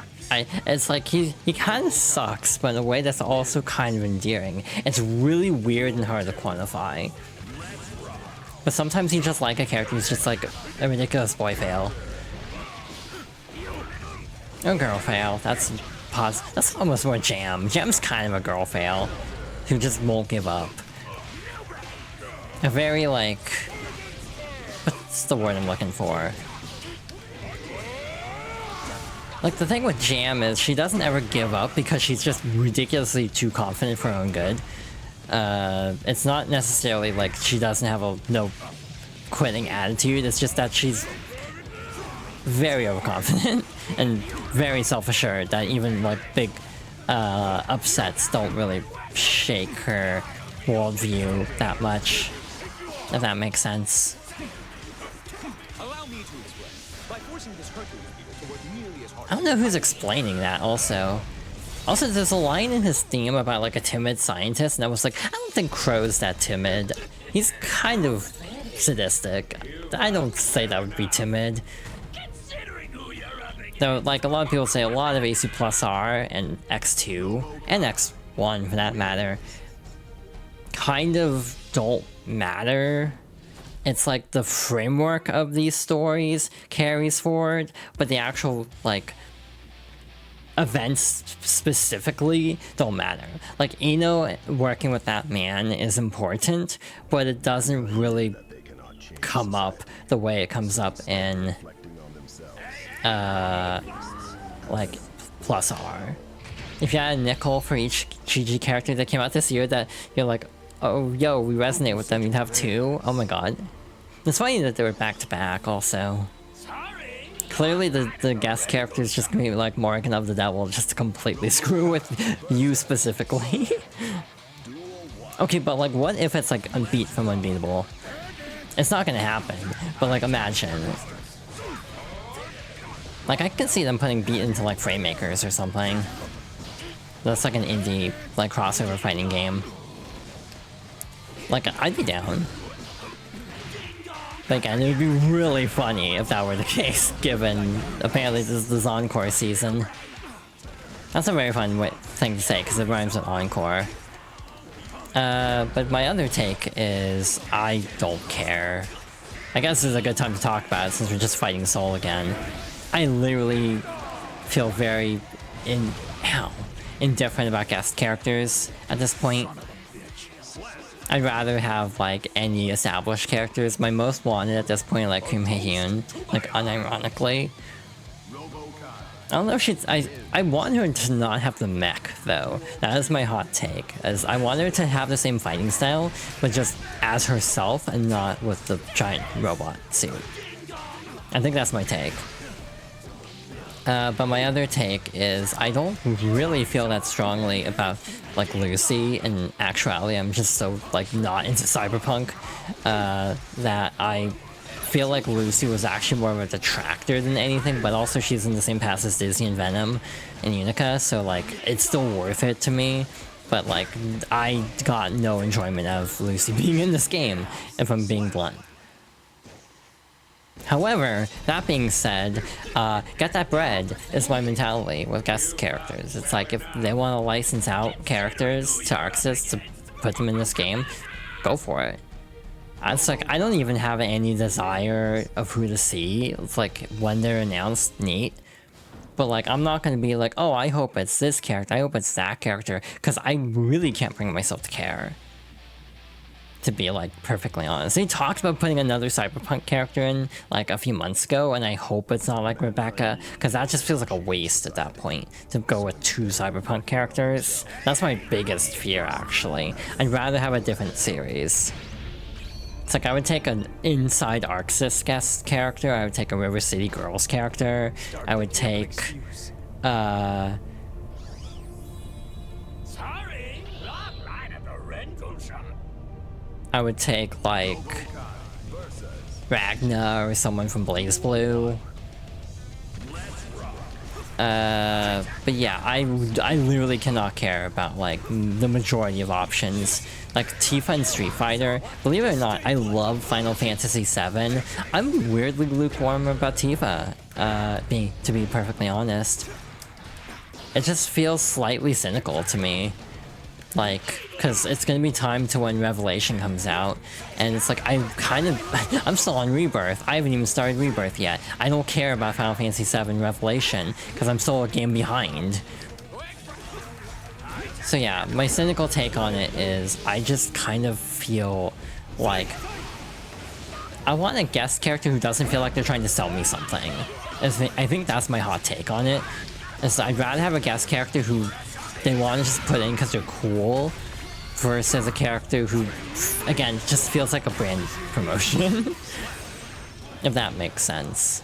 It's like he kind of sucks, but in a way that's also kind of endearing. It's really weird and hard to quantify. But sometimes he's just like a character who's just like a ridiculous boy fail. Or girl fail, that's almost more Jam. Jam's kind of a girl fail, who just won't give up. A very, like... what's the word I'm looking for? Like, the thing with Jam is she doesn't ever give up because she's just ridiculously too confident for her own good. It's not necessarily like she doesn't have a no quitting attitude, it's just that she's very overconfident and very self-assured that even like big upsets don't really shake her worldview that much, if that makes sense. Allow me to explain. By forcing this Hercules beetle to work nearly as hard. I don't know who's explaining that also. Also, there's a line in his theme about like a timid scientist, and I was like, I don't think Crow's that timid. He's kind of sadistic. I don't say that would be timid. Though, like, a lot of people say a lot of AC Plus R and X2, and X1 for that matter, kind of don't matter. It's like the framework of these stories carries forward, but the actual, like, events specifically don't matter. Like, Ino working with that man is important, but it doesn't really come up the way it comes up in like Plus R. If you had a nickel for each GG character that came out this year that you're like, oh yo, we resonate with them, you'd have two. Oh my god. It's funny that they were back to back also. Clearly the guest character is just gonna be like Morgan of the Devil just to completely screw with you specifically. Okay, but like what if it's like a beat from Unbeatable? It's not gonna happen, but like imagine. Like, I can see them putting Beat into, like, Frame Makers or something. That's like an indie, like, crossover fighting game. Like, I'd be down. But again, it would be really funny if that were the case, given apparently this is the Encore season. That's a very fun thing to say because it rhymes with encore. But my other take is I don't care. I guess this is a good time to talk about it since we're just fighting Soul again. I literally feel very indifferent about guest characters at this point. I'd rather have like any established characters. My most wanted at this point, like Kim Hae-hyun, like unironically. I don't know if she's. I want her to not have the mech though. That is my hot take. As I want her to have the same fighting style, but just as herself and not with the giant robot suit. I think that's my take. But my other take is I don't really feel that strongly about like Lucy. In actuality, I'm just so like not into cyberpunk that I feel like Lucy was actually more of a detractor than anything, but also she's in the same path as Dizzy and Venom and Unica, so like it's still worth it to me. But like I got no enjoyment out of Lucy being in this game, if I'm being blunt. However, that being said, get that bread is my mentality with guest characters. It's like if they want to license out characters to Arxis to put them in this game, go for it. It's like, I don't even have any desire of who to see. It's like, when they're announced, neat. But like, I'm not gonna be like, oh, I hope it's this character, I hope it's that character, because I really can't bring myself to care. To be like, perfectly honest. They talked about putting another cyberpunk character in, like, a few months ago, and I hope it's not like Rebecca, because that just feels like a waste at that point, to go with 2 cyberpunk characters. That's my biggest fear, actually. I'd rather have a different series. It's like I would take an Inside Arxis guest character, I would take a River City Girls character, I would take, Sorry, not right at the rental shop. I would take, like, Ragna or someone from Blaze Blue. But yeah, I literally cannot care about, like, the majority of options. Like, Tifa and Street Fighter, believe it or not, I love Final Fantasy VII. I'm weirdly lukewarm about Tifa, to be perfectly honest. It just feels slightly cynical to me. Like, because it's gonna be time to when Revelation comes out, and it's like, I'm still on Rebirth. I haven't even started Rebirth yet. I don't care about Final Fantasy VII Revelation, because I'm still a game behind. So yeah, my cynical take on it is, I just kind of feel like I want a guest character who doesn't feel like they're trying to sell me something. I think that's my hot take on it. I'd rather have a guest character who they want to just put in because they're cool, versus a character who, again, just feels like a brand promotion. If that makes sense.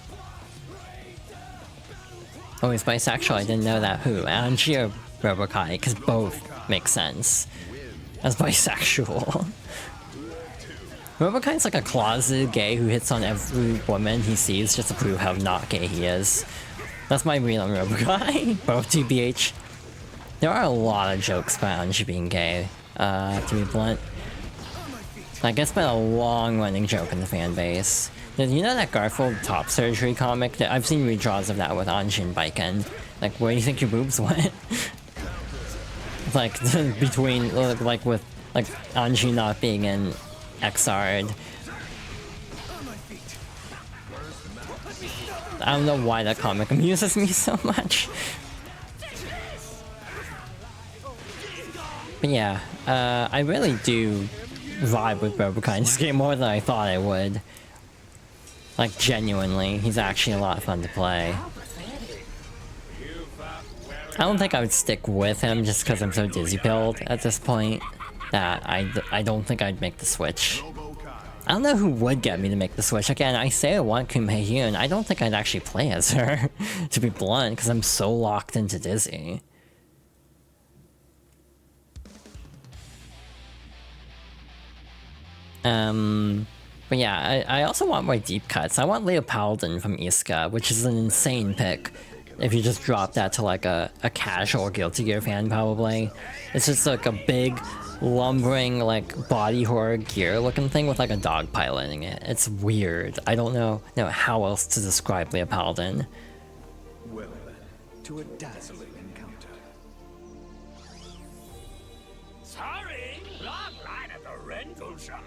Oh, he's bisexual, I didn't know that. Who? Angie or Robo-Ky? Because both make sense as bisexual. Robo-Ky's like a closeted gay who hits on every woman he sees just to prove how not gay he is. That's my read on Robo-Ky, both TBH. There are a lot of jokes about Angie being gay, to be blunt. Like, it's been a long-running joke in the fan base. Did you know that Garfield top surgery comic? I've seen redraws of that with Angie and Baiken. Like, where do you think your boobs went? Like, between, like, with, like, Angie not being in Xrd. I don't know why that comic amuses me so much. But yeah, I really do vibe with Robo-Ky in this game more than I thought I would. Like, genuinely, he's actually a lot of fun to play. I don't think I would stick with him just because I'm so dizzy-pilled at this point that I don't think I'd make the switch. I don't know who would get me to make the switch. Again, I say I want Kim Hae-hyun. I don't think I'd actually play as her, to be blunt, because I'm so locked into Dizzy. But yeah, I also want more deep cuts. I want Leopoldin from Iska, which is an insane pick. If you just drop that to like a casual Guilty Gear fan, probably. It's just like a big, lumbering, like, body horror gear looking thing with like a dog piloting it. It's weird. I don't know how else to describe Leopoldin. Well then, to a dazzling encounter. Sorry, long line at the rental shop.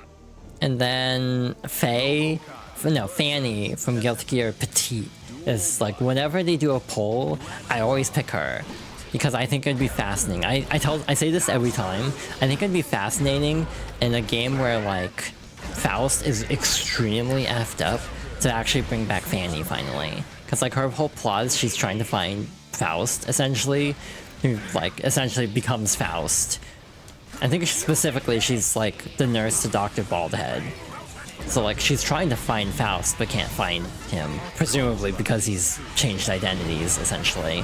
And then Fanny from Guilty Gear Petite is like, whenever they do a poll, I always pick her because I think it'd be fascinating. I say this every time. I think it'd be fascinating in a game where like Faust is extremely effed up to actually bring back Fanny finally, because like her whole plot is she's trying to find Faust essentially, who like essentially becomes Faust. I think specifically she's like the nurse to Dr. Baldhead. So like she's trying to find Faust but can't find him, presumably because he's changed identities essentially.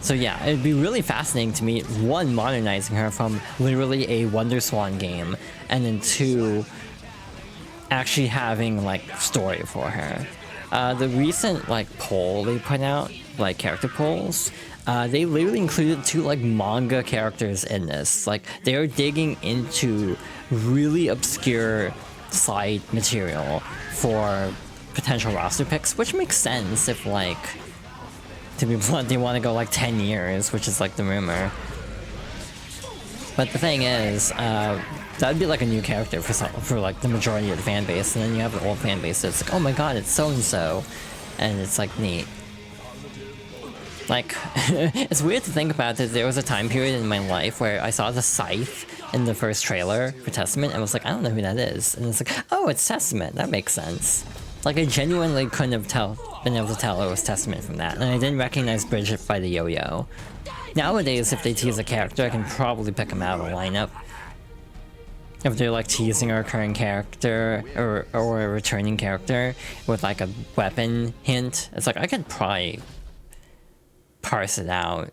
So yeah, it'd be really fascinating to me, one, modernizing her from literally a Wonder Swan game, and then two, actually having like story for her. The recent like poll they put out, like character polls, they literally included 2 like manga characters in this. Like they're digging into really obscure side material for potential roster picks, which makes sense if like, to be blunt, they want to go like 10 years, which is like the rumor. But the thing is, that'd be like a new character for like the majority of the fan base, and then you have the old fan base that's like, oh my god, it's so and so, and it's like neat. Like, it's weird to think about that there was a time period in my life where I saw the Scythe in the first trailer for Testament and was like, I don't know who that is. And it's like, oh, it's Testament, that makes sense. Like, I genuinely couldn't have been able to tell it was Testament from that, and I didn't recognize Bridget by the yo-yo. Nowadays, if they tease a character, I can probably pick them out of a lineup. If they're like teasing a recurring character or a returning character with like a weapon hint, it's like I could probably parse it out.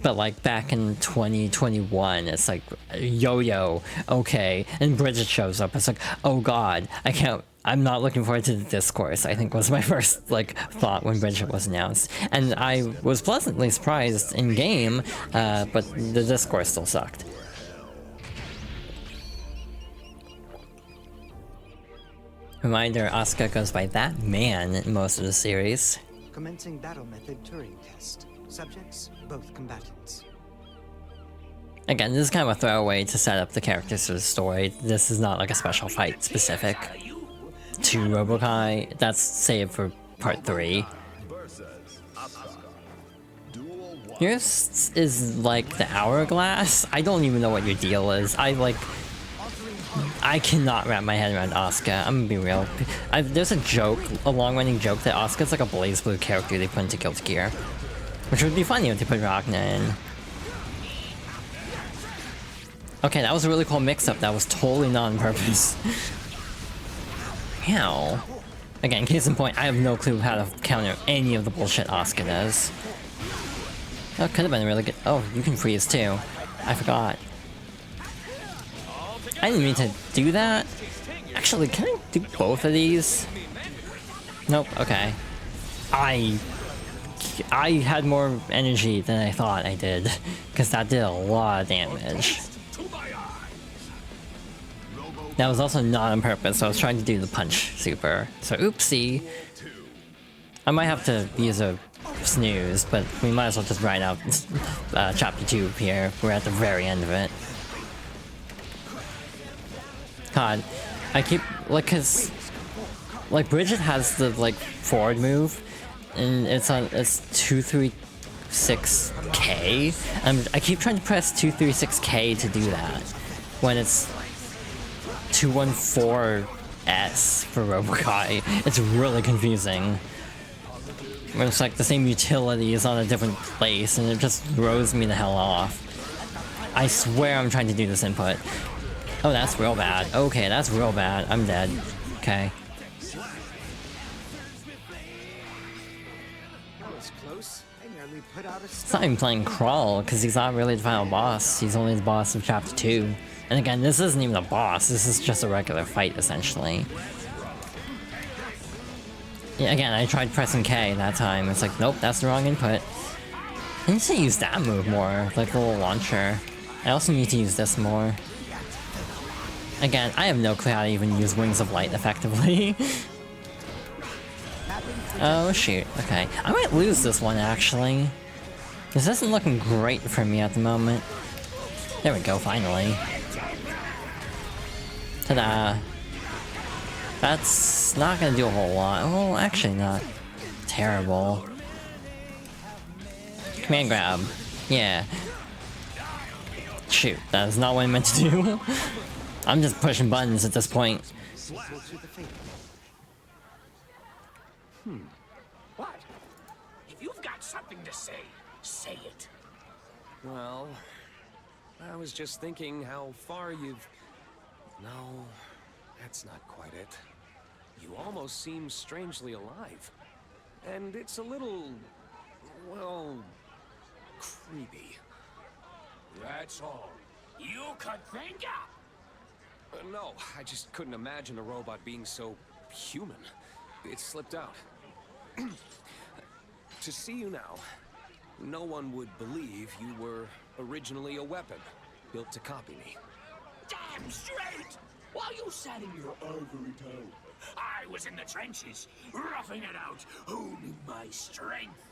But like back in 2021, it's like yo-yo, okay, and Bridget shows up. It's like, oh god, I'm not looking forward to the discourse, I think was my first like thought when Bridget was announced. And I was pleasantly surprised in game, but the discourse still sucked. Reminder, Asuka goes by that man in most of the series. Commencing battle method Turing test. Subjects, both combatants. Again, this is kind of a throwaway to set up the characters for the story. This is not like a special fight specific to Robo-Ky. That's saved for part 3. Yours is like the hourglass. I don't even know what your deal is. I cannot wrap my head around Asuka. I'm gonna be real. There's a long-running joke that Asuka's like a BlazBlue character they put into Guilty Gear. Which would be funny if they put Ragna in. Okay, that was a really cool mix-up. That was totally not on purpose. Ow. Again, case in point, I have no clue how to counter any of the bullshit Asuka does. That could have been really good. Oh, you can freeze too. I forgot. I didn't mean to do that. Actually, can I do both of these? Nope, okay. I had more energy than I thought I did, because that did a lot of damage. That was also not on purpose, so I was trying to do the punch super. So oopsie. I might have to use a snooze, but we might as well just ride out chapter 2 here. We're at the very end of it. God, I keep, like, cause, like, Bridget has the, like, forward move, and it's 236K. I keep trying to press 236K to do that, when it's 214S for Robo-Ky. It's really confusing. When it's like the same utility is on a different place, and it just throws me the hell off. I swear I'm trying to do this input. Oh, that's real bad. Okay, that's real bad. I'm dead. Okay. It's not even playing Crawl, because he's not really the final boss. He's only the boss of chapter 2. And again, this isn't even a boss. This is just a regular fight, essentially. Yeah, again, I tried pressing K that time. It's like, nope, that's the wrong input. I need to use that move more, like the little launcher. I also need to use this more. Again, I have no clue how to even use Wings of Light effectively. Oh shoot, okay. I might lose this one actually. This isn't looking great for me at the moment. There we go, finally. Ta-da! That's not gonna do a whole lot. Well, actually not terrible. Command grab. Yeah. Shoot, that is not what I meant to do. I'm just pushing buttons at this point. What? If you've got something to say, say it. Well, I was just thinking how far you've... No, that's not quite it. You almost seem strangely alive. And it's a little... well... creepy. That's all. You could think of. No, I just couldn't imagine a robot being so human. It slipped out. To see you now, no one would believe you were originally a weapon built to copy me. Damn straight! While you sat in your ivory tower, I was in the trenches, roughing it out, honing my strength.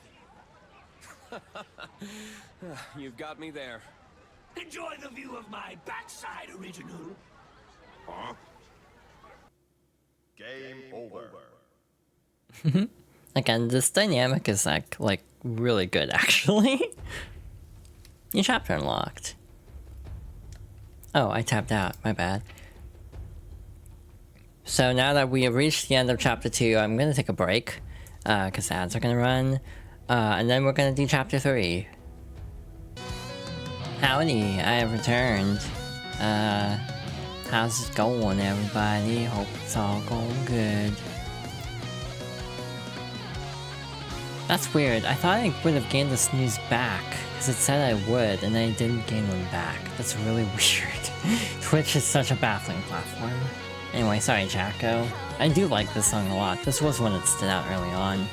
You've got me there. Enjoy the view of my backside, original. Huh? Game over. Again, this dynamic is like really good actually. New chapter unlocked. Oh, I tapped out, my bad. So now that we have reached the end of chapter 2, I'm gonna take a break, because ads are gonna run, and then we're gonna do chapter 3. Howdy, I have returned. How's it going, everybody? Hope it's all going good. That's weird. I thought I would have gained the snooze back, because it said I would, and I didn't gain one back. That's really weird. Twitch is such a baffling platform. Anyway, sorry, Jacko. I do like this song a lot. This was one that stood out early on.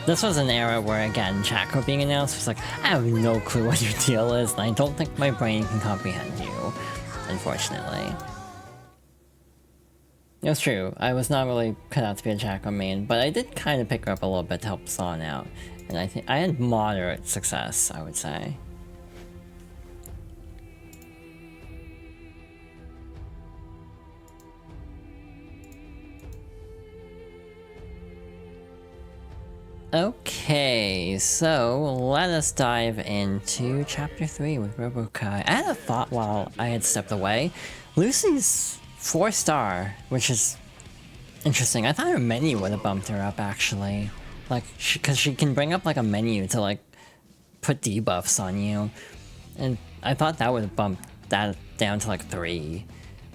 This was an era where, again, Jacko being announced was like, I have no clue what your deal is, and I don't think my brain can comprehend you, unfortunately. It was true, I was not really cut out to be a Jacko main, but I did kind of pick her up a little bit to help Son out. And I think I had moderate success, I would say. Okay, so let us dive into chapter 3 with Robo-Ky. I had a thought while I had stepped away. Lucy's 4-star, which is interesting. I thought her menu would have bumped her up actually. Like, because she can bring up like a menu to like put debuffs on you. And I thought that would have bumped that down to like 3.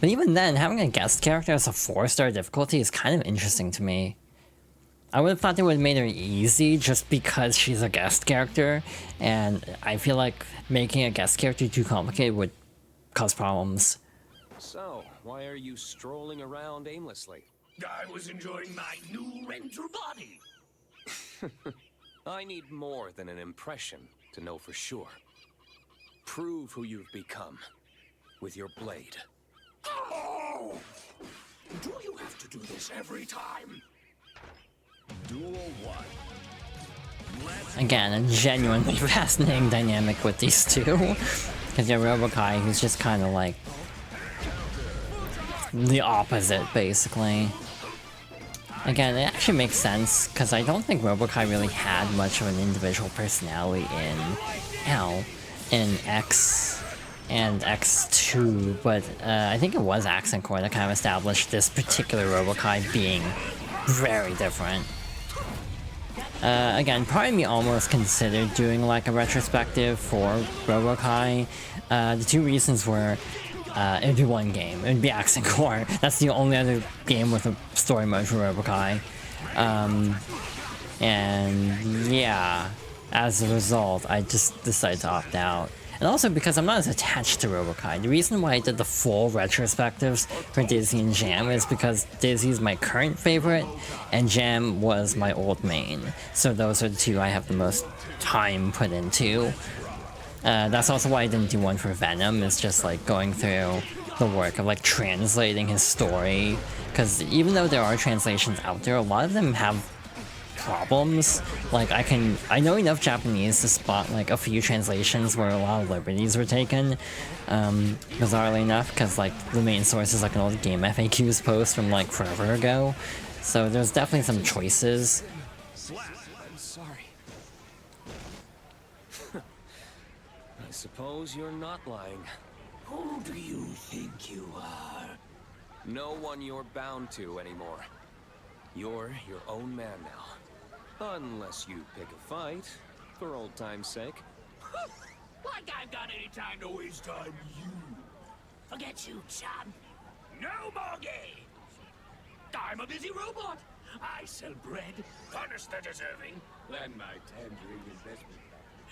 But even then, having a guest character as a 4-star difficulty is kind of interesting to me. I would have thought they would have made her easy just because she's a guest character, and I feel like making a guest character too complicated would cause problems. So, why are you strolling around aimlessly? I was enjoying my new renter body. I need more than an impression to know for sure. Prove who you've become with your blade. Oh! Do you have to do this every time? Duel 1. Again, a genuinely fascinating dynamic with these two. Because you have Robo-Ky, who's just kind of like the opposite, basically. Again, it actually makes sense, because I don't think Robo-Ky really had much of an individual personality in X and X2, but I think it was Accent Core that kind of established this particular Robo-Ky being very different. Again, part of me almost considered doing like a retrospective for Robo-Ky. The two reasons were, it'd be one game, it'd be Accent Core. That's the only other game with a story mode for Robo-Ky. And yeah, as a result, I just decided to opt out. And also because I'm not as attached to Robo-Ky. The reason why I did the full retrospectives for Dizzy and Jam is because Dizzy is my current favorite, and Jam was my old main. So those are the two I have the most time put into. That's also why I didn't do one for Venom, is just like going through the work of like translating his story. Because even though there are translations out there, a lot of them have problems. Like I know enough Japanese to spot like a few translations where a lot of liberties were taken, bizarrely enough, because like the main source is like an old game FAQs post from like forever ago. So there's definitely some choices. I'm sorry. I suppose you're not lying. Who do you think you are? No one you're bound to anymore. You're your own man now. Unless you pick a fight, for old time's sake. Like I've got any time to waste on you. Forget you, chum. No more games. I'm a busy robot. I sell bread, punish the deserving, lend my tangerine investment,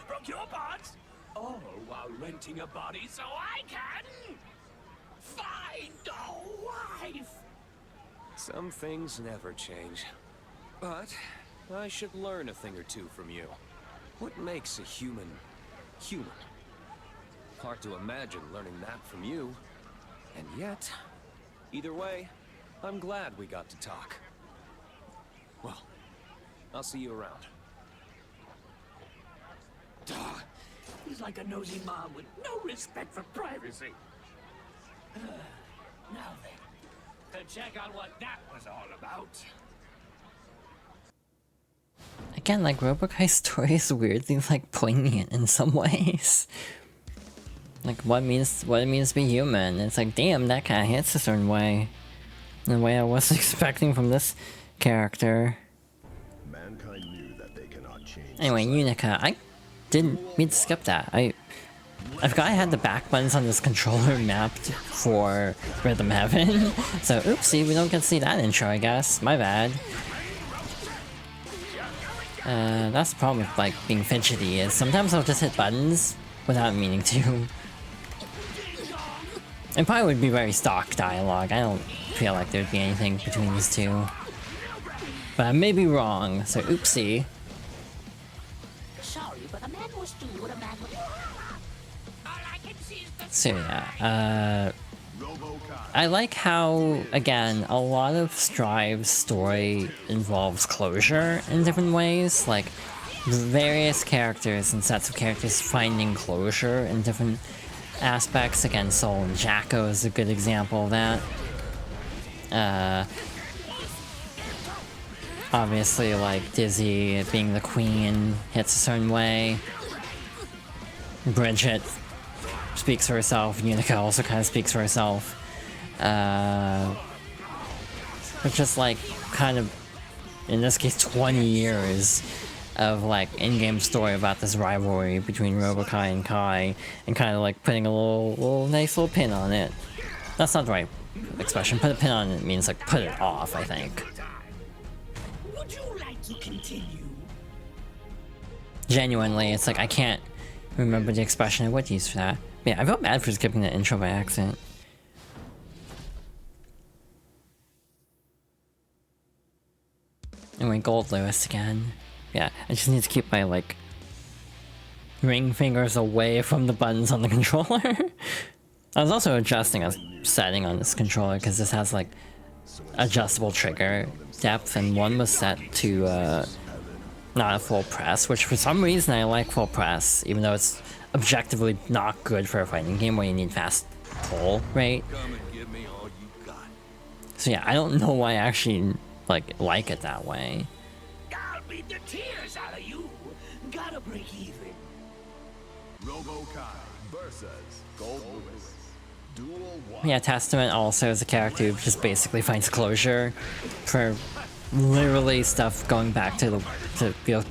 procure parts, all while renting a body so I can find a wife. Some things never change. But I should learn a thing or two from you. What makes a human human? Hard to imagine learning that from you. And yet, either way, I'm glad we got to talk. Well, I'll see you around. Duh. He's like a nosy mom with no respect for privacy. Now then, to check on what that was all about. Again, like Robo-Ky's story is weirdly like poignant in some ways. Like what it means to be human. It's like, damn, that kind of hits a certain way. In a way I wasn't expecting from this character. Mankind knew that they cannot change. Anyway, Unica, I didn't mean to skip that. I forgot I had the back buttons on this controller mapped for Rhythm Heaven. So oopsie, we don't get to see that intro, I guess. My bad. That's the problem with like being fidgety, is sometimes I'll just hit buttons without meaning to. It probably would be very stock dialogue. I don't feel like there'd be anything between these two. But I may be wrong, so oopsie. Sorry, but a man was doing what a man would. All I can see is the So yeah, I like how, again, a lot of Strive's story involves closure in different ways, like various characters and sets of characters finding closure in different aspects. Again, Soul and Jacko is a good example of that. Obviously, like, Dizzy being the queen hits a certain way. Bridget speaks for herself. Unica also kind of speaks for herself. But just like, kind of, in this case, 20 years of like in-game story about this rivalry between Robo-Ky and Kai, and kind of like putting a little nice little pin on it. That's not the right expression. Put a pin on it means like put it off, I think. Would you like to continue? Genuinely, it's like I can't remember the expression I would use for that. But yeah, I felt bad for skipping the intro by accident. Anyway, Gold Lewis again. Yeah, I just need to keep my, like, ring fingers away from the buttons on the controller. I was also adjusting a setting on this controller because this has, like, adjustable trigger depth, and one was set to, not a full press, which for some reason I like full press, even though it's objectively not good for a fighting game where you need fast pull rate. So yeah, I don't know why I actually, like it that way. I'll beat the tears out of you. Gotta break even. Robo-Ky versus Gold Lewis. Duel 1. Yeah, Testament also is a character who just basically finds closure for literally stuff going back to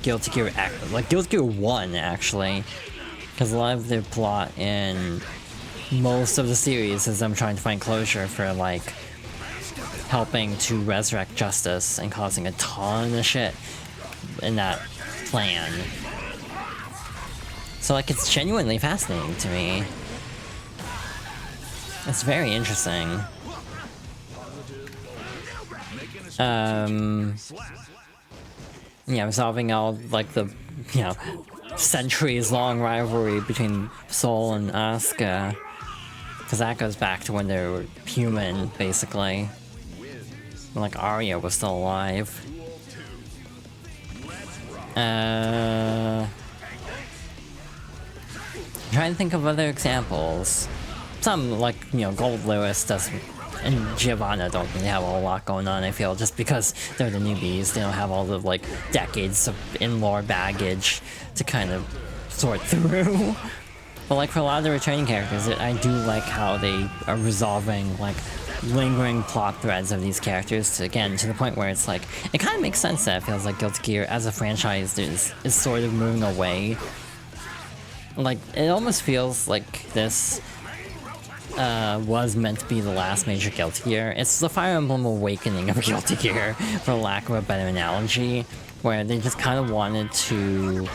Guilty Gear, like Guilty Gear 1 actually, because a lot of the plot in most of the series is them trying to find closure for like helping to resurrect Justice and causing a ton of shit in that plan. So like it's genuinely fascinating to me. It's very interesting. Yeah, resolving all like the, you know, centuries long rivalry between Soul and Asuka, because that goes back to when they were human, basically. When, like, Arya was still alive. Trying to think of other examples. Some, like, you know, Gold Lewis doesn't, and Giovanna don't really have a whole lot going on, I feel, just because they're the newbies. They don't have all the, like, decades of in-lore baggage to kind of sort through. But, like, for a lot of the returning characters, I do like how they are resolving, like, lingering plot threads of these characters to, again, to the point where it's like, it kind of makes sense that it feels like Guilty Gear as a franchise is sort of moving away. Like, it almost feels like this was meant to be the last major Guilty Gear. It's the Fire Emblem Awakening of Guilty Gear, for lack of a better analogy, where they just kind of wanted to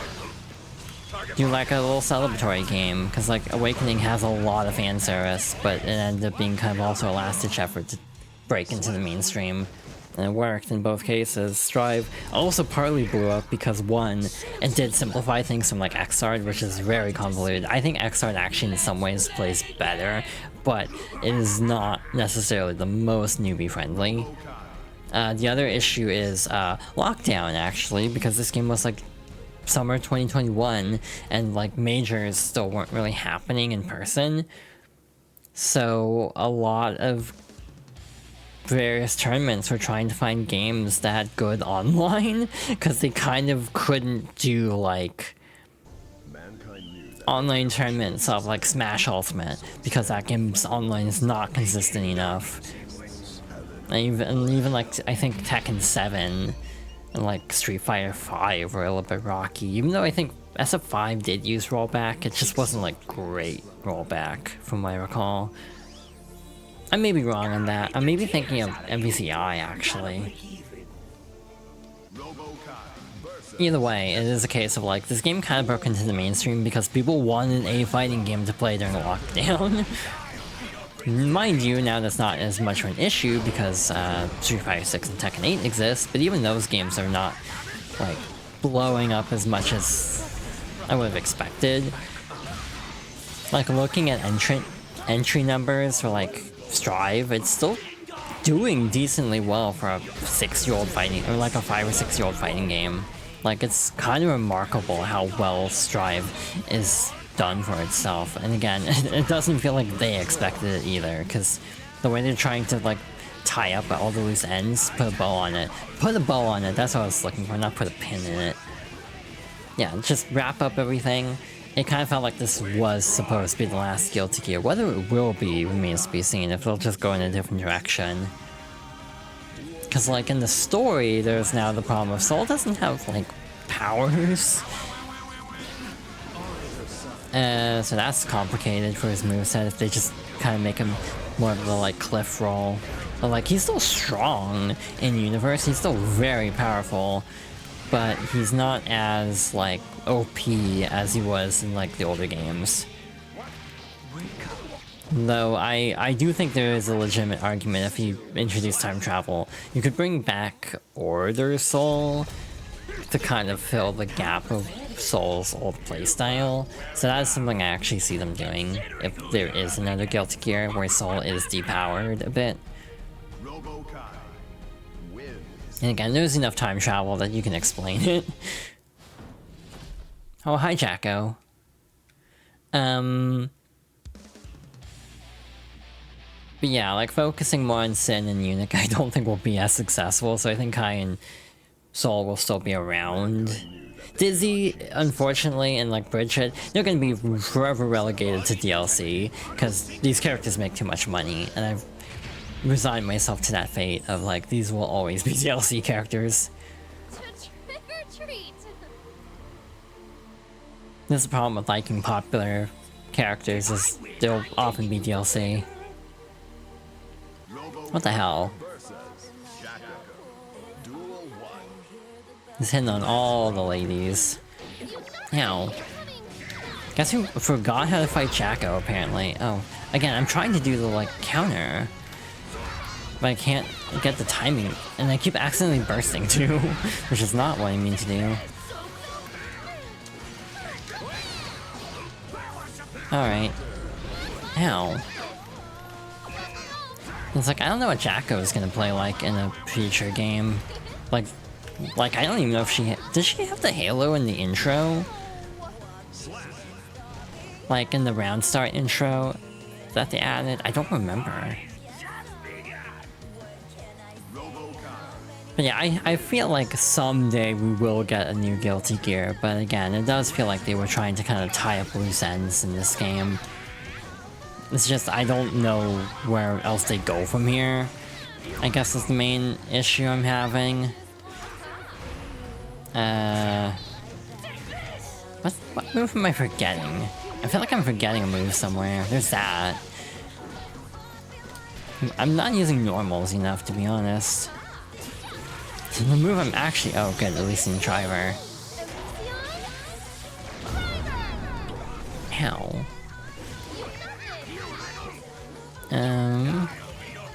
do like a little celebratory game, because like Awakening has a lot of fan service, but it ended up being kind of also a last-ditch effort to break into the mainstream. And it worked in both cases. Strive also partly blew up because, one, it did simplify things from like Xrd, which is very convoluted. I think Xrd actually in some ways plays better, but it is not necessarily the most newbie friendly. The other issue is lockdown, actually, because this game was like summer 2021 and like majors still weren't really happening in person. So a lot of various tournaments were trying to find games that had good online, because they kind of couldn't do like online tournaments of like Smash Ultimate, because that game's online is not consistent enough. And even like I think Tekken 7 and like Street Fighter 5 were a little bit rocky, even though I think SF5 did use rollback. It just wasn't like great rollback from what I recall. I may be wrong on that. I may be thinking of MVCI, actually. Either way, it is a case of like, this game kind of broke into the mainstream because people wanted a fighting game to play during lockdown. Mind you, now that's not as much of an issue because Street Fighter 6 and Tekken 8 exist, but even those games are not like blowing up as much as I would have expected. Like, looking at entry numbers for like Strive, it's still doing decently well for a 6-year-old fighting, or like a 5 or 6-year-old fighting game. Like, it's kind of remarkable how well Strive is done for itself. And again, it doesn't feel like they expected it either, because the way they're trying to like tie up all the loose ends, put a bow on it. Put a bow on it, that's what I was looking for, not put a pin in it. Yeah, just wrap up everything. It kind of felt like this was supposed to be the last Guilty Gear. Whether it will be remains to be seen, if they'll just go in a different direction. Because like in the story, there's now the problem of Soul doesn't have like powers. So that's complicated for his moveset if they just kind of make him more of the like cliff roll. But like, he's still strong in universe, he's still very powerful, but he's not as like OP as he was in like the older games. Though I do think there is a legitimate argument if you introduce time travel. You could bring back Order Soul to kind of fill the gap of Soul's old playstyle. So that is something I actually see them doing if there is another Guilty Gear where Soul is depowered a bit. Robo-Ky wins. And again, there's enough time travel that you can explain it. Oh, hi, Jacko. But yeah, like, focusing more on Sin and Yuna, I don't think will be as successful, so I think Kai and Soul will still be around. Dizzy, unfortunately, and like Bridget, they're gonna be forever relegated to DLC, because these characters make too much money, and I've resigned myself to that fate of like, these will always be DLC characters. Trick or treat. This is the problem with liking popular characters, is they'll often be DLC. What the hell? He's hitting on all the ladies. Ow. Guess who forgot how to fight Jacko, apparently. Oh, again, I'm trying to do the, like, counter. But I can't get the timing. And I keep accidentally bursting, too. Which is not what I mean to do. Alright. Ow. It's like, I don't know what Jacko is gonna play like in a future game. Like, Like, I don't even know if does she have the halo in the intro? Like, in the round start intro that they added? I don't remember. But yeah, I feel like someday we will get a new Guilty Gear, but again, it does feel like they were trying to kind of tie up loose ends in this game. It's just, I don't know where else they go from here, I guess is the main issue I'm having. What move am I forgetting? I feel like I'm forgetting a move somewhere. There's that. I'm not using normals enough, to be honest. The move I'm actually... Oh, good, releasing Driver. Ow.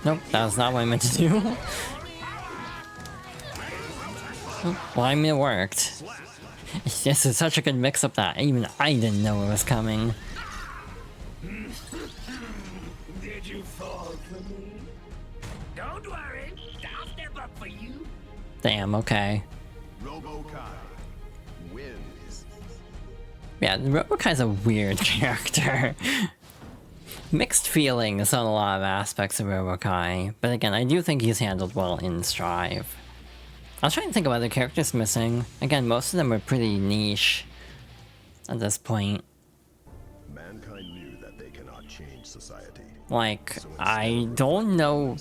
Nope, that was not what I meant to do. Well, I mean, it worked. This is such a good mix-up that even I didn't know it was coming. Did you fall for me? Don't worry, I'll step up for you. Damn, okay. Robo-Ky wins. Yeah, Robo-Ky's a weird character. Mixed feelings on a lot of aspects of Robo-Ky, but again, I do think he's handled well in Strive. I was trying to think of other characters missing. Again, most of them are pretty niche at this point. Mankind knew that they cannot change society. Like, I don't know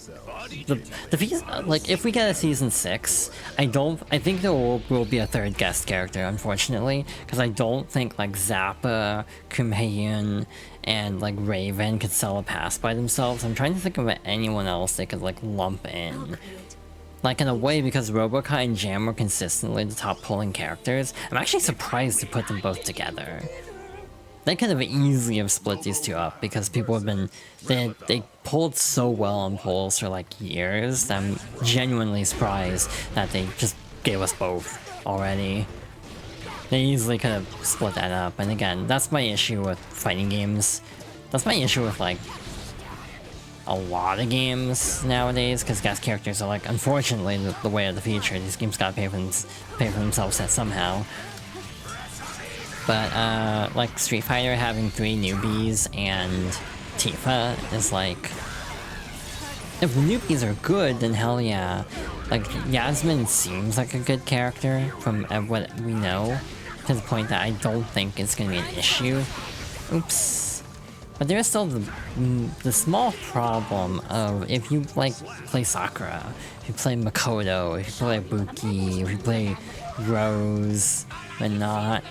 like, if we get a season 6, I think there will be a third guest character, unfortunately, because I don't think like Zappa, Kumheyun, and like Raven could sell a pass by themselves. I'm trying to think of anyone else they could like lump in. Like, in a way, because Robo-Ky and Jam were consistently the top pulling characters, I'm actually surprised to put them both together. They could have easily have split these two up, because people have been... They pulled so well on polls for, like, years, that I'm genuinely surprised that they just gave us both already. They easily could have split that up, and again, that's my issue with fighting games. That's my issue with, like, a lot of games nowadays, because guest characters are like, unfortunately, the way of the future. These games gotta pay for themselves somehow. But like Street Fighter having 3 newbies and Tifa is like, if the newbies are good, then hell yeah. Like, Yasmin seems like a good character from what we know, to the point that I don't think it's gonna be an issue. Oops. But there's still the small problem of if you like play Sakura, if you play Makoto, if you play Buki, if you play Rose, but not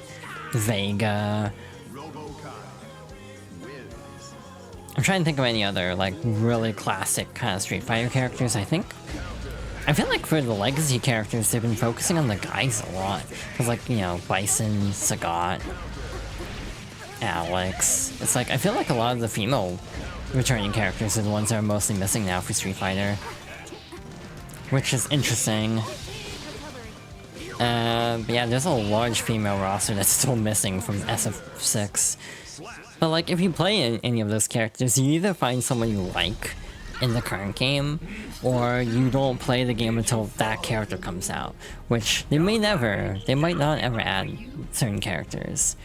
Vega. I'm trying to think of any other like really classic kind of Street Fighter characters. I feel like for the legacy characters, they've been focusing on the guys a lot. Cause like, you know, Bison, Sagat, Alex. It's like, I feel like a lot of the female returning characters are the ones that are mostly missing now for Street Fighter. Which is interesting. But yeah, there's a large female roster that's still missing from SF6. But like, if you play any of those characters, you either find someone you like in the current game, or you don't play the game until that character comes out. Which, they might not ever add certain characters.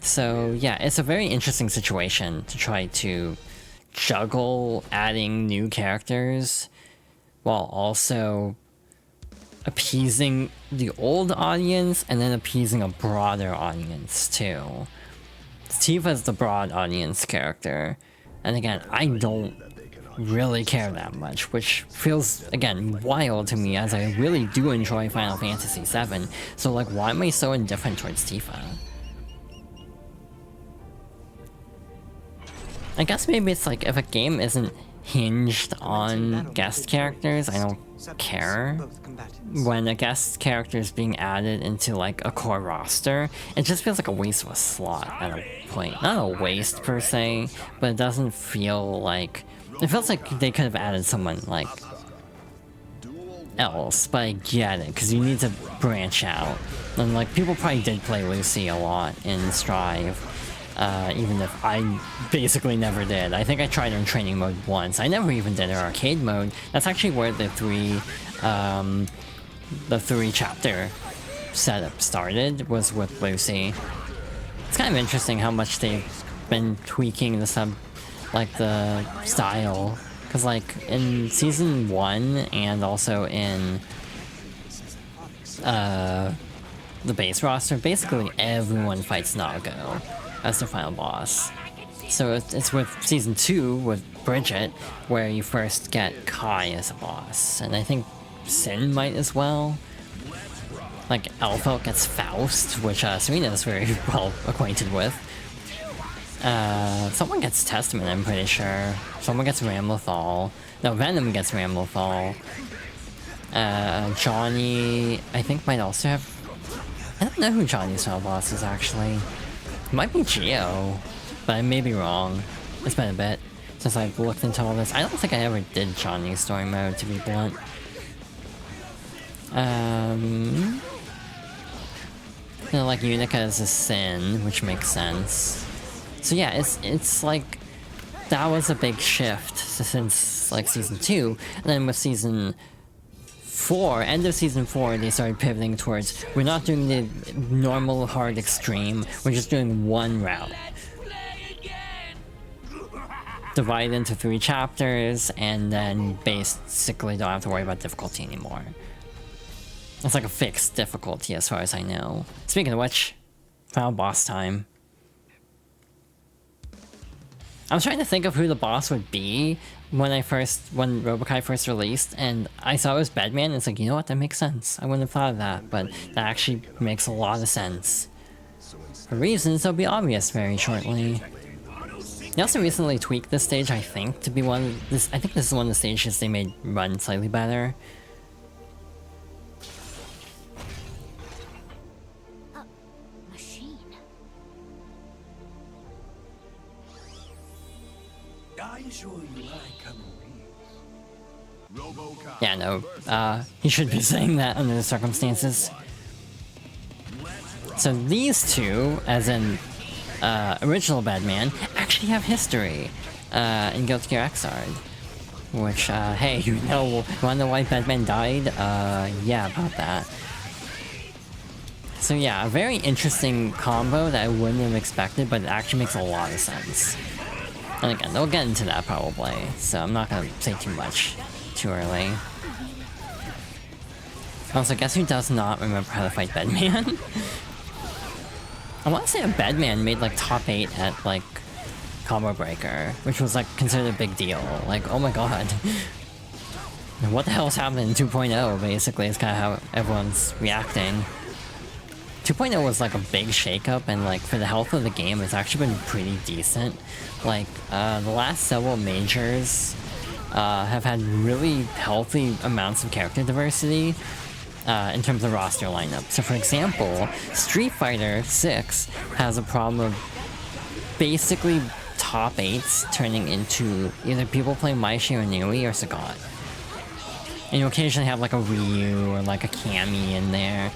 So yeah, it's a very interesting situation to try to juggle adding new characters while also appeasing the old audience and then appeasing a broader audience too. Tifa's the broad audience character, and again, I don't really care that much, which feels, again, wild to me as I really do enjoy Final Fantasy VII, so like, why am I so indifferent towards Tifa? I guess maybe it's like, if a game isn't hinged on guest characters, I don't care. When a guest character is being added into like a core roster, it just feels like a waste of a slot at a point. Not a waste per se, but it doesn't feel like... It feels like they could have added someone like else, but I get it, because you need to branch out. And like, people probably did play Lucy a lot in Strive. Even if I basically never did. I think I tried her in training mode once. I never even did her arcade mode. That's actually where the 3 the 3-chapter setup started was with Lucy. It's kind of interesting how much they've been tweaking the style. Because, like, in Season 1 and also in the base roster, basically everyone fights Nago as their final boss. So it's with Season 2 with Bridget where you first get Kai as a boss. And I think Sin might as well. Like, Elfelt gets Faust, which Serena is very well acquainted with. Someone gets Testament, I'm pretty sure. Someone gets Ramlethal. No, Venom gets Ramlethal. Johnny, I think, might also have... I don't know who Johnny's final boss is, actually. It might be Geo, but I may be wrong. It's been a bit since I've looked into all this. I don't think I ever did Johnny's story mode, to be blunt. You know, like, Unica is a Sin, which makes sense. So yeah, it's like, that was a big shift since, like, Season 2, and then with Season 4, end of Season 4, they started pivoting towards, we're not doing the normal hard extreme, we're just doing one route. Divided into 3 chapters, and then basically don't have to worry about difficulty anymore. It's like a fixed difficulty as far as I know. Speaking of which, final boss time. I was trying to think of who the boss would be when Robo-Ky first released, and I saw it was Bedman, and it's like, you know what, that makes sense. I wouldn't have thought of that, but that actually makes a lot of sense. For reasons that'll be obvious very shortly. They also recently tweaked this stage, I think, to be I think this is one of the stages they made run slightly better. Yeah, no, he should be saying that under the circumstances. So these two, as in original Batman, actually have history in Guilty Gear Xrd. Which, hey, you wanna know why Batman died? Yeah, about that. So yeah, a very interesting combo that I wouldn't have expected, but it actually makes a lot of sense. And again, they'll get into that probably, so I'm not gonna say too much too early. Also, guess who does not remember how to fight Bedman? I want to say a Bedman made like top 8 at like Combo Breaker, which was like considered a big deal. Like, oh my god. What the hell's happening in 2.0 basically is kind of how everyone's reacting. 2.0 was like a big shakeup, and like for the health of the game, it's actually been pretty decent. Like, the last several majors have had really healthy amounts of character diversity in terms of roster lineup. So for example, Street Fighter 6 has a problem of basically top 8s turning into either people playing Mai Shiranui or Sagat. And you occasionally have like a Ryu or like a Cammy in there,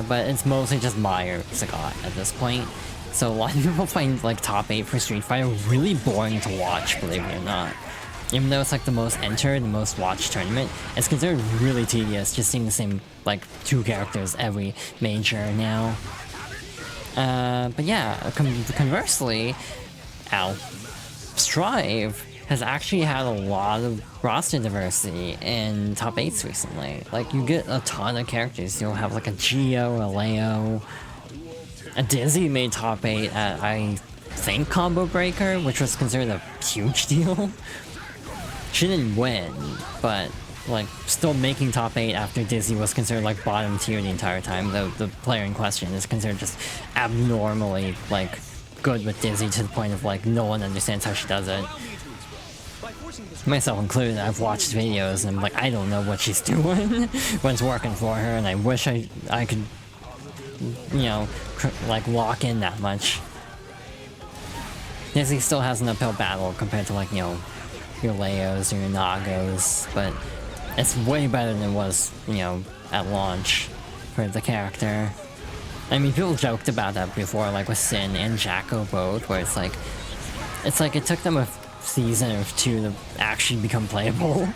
but it's mostly just Mai or Sagat at this point. So a lot of people find like top 8 for Street Fighter really boring to watch, believe it or not. Even though it's like the most entered, the most watched tournament, it's considered really tedious just seeing the same like 2 characters every major now. But yeah, conversely, Strive has actually had a lot of roster diversity in top 8s recently. Like, you get a ton of characters. You'll have like a Geo, a Leo, a Dizzy made top 8 at, I think, Combo Breaker, which was considered a huge deal. She didn't win, but like still making top 8 after Dizzy was considered like bottom tier the entire time. The player in question is considered just abnormally like good with Dizzy to the point of like no one understands how she does it. Myself included, I've watched videos and I'm like, I don't know what she's doing when it's working for her, and I wish I could, you know, like lock in that much. Dizzy still has an uphill battle compared to like, you know, your Leos or your Nagos, but it's way better than it was, you know, at launch for the character. I mean, people joked about that before, like with Sin and Jacko both, where it's like it took them a season or 2 to actually become playable.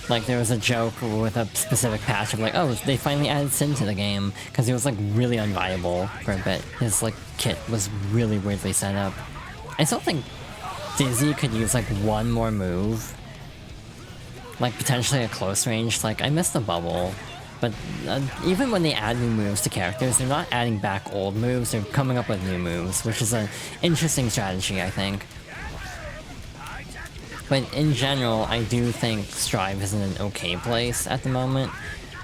Like, there was a joke with a specific patch of like, oh, they finally added Sin to the game, because he was like really unviable for a bit. His like kit was really weirdly set up. I still think Dizzy could use like one more move, like potentially a close range. Like, I miss the bubble, but even when they add new moves to characters, they're not adding back old moves, they're coming up with new moves, which is an interesting strategy, I think. But in general, I do think Strive is in an okay place at the moment.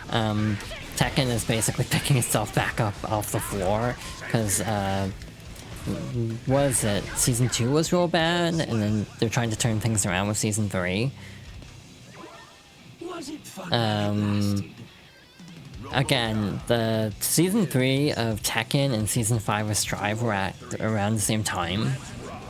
Tekken is basically picking itself back up off the floor, because, what is it? Season 2 was real bad, and then they're trying to turn things around with Season 3. Again, the Season 3 of Tekken and Season 5 of Strive were at around the same time.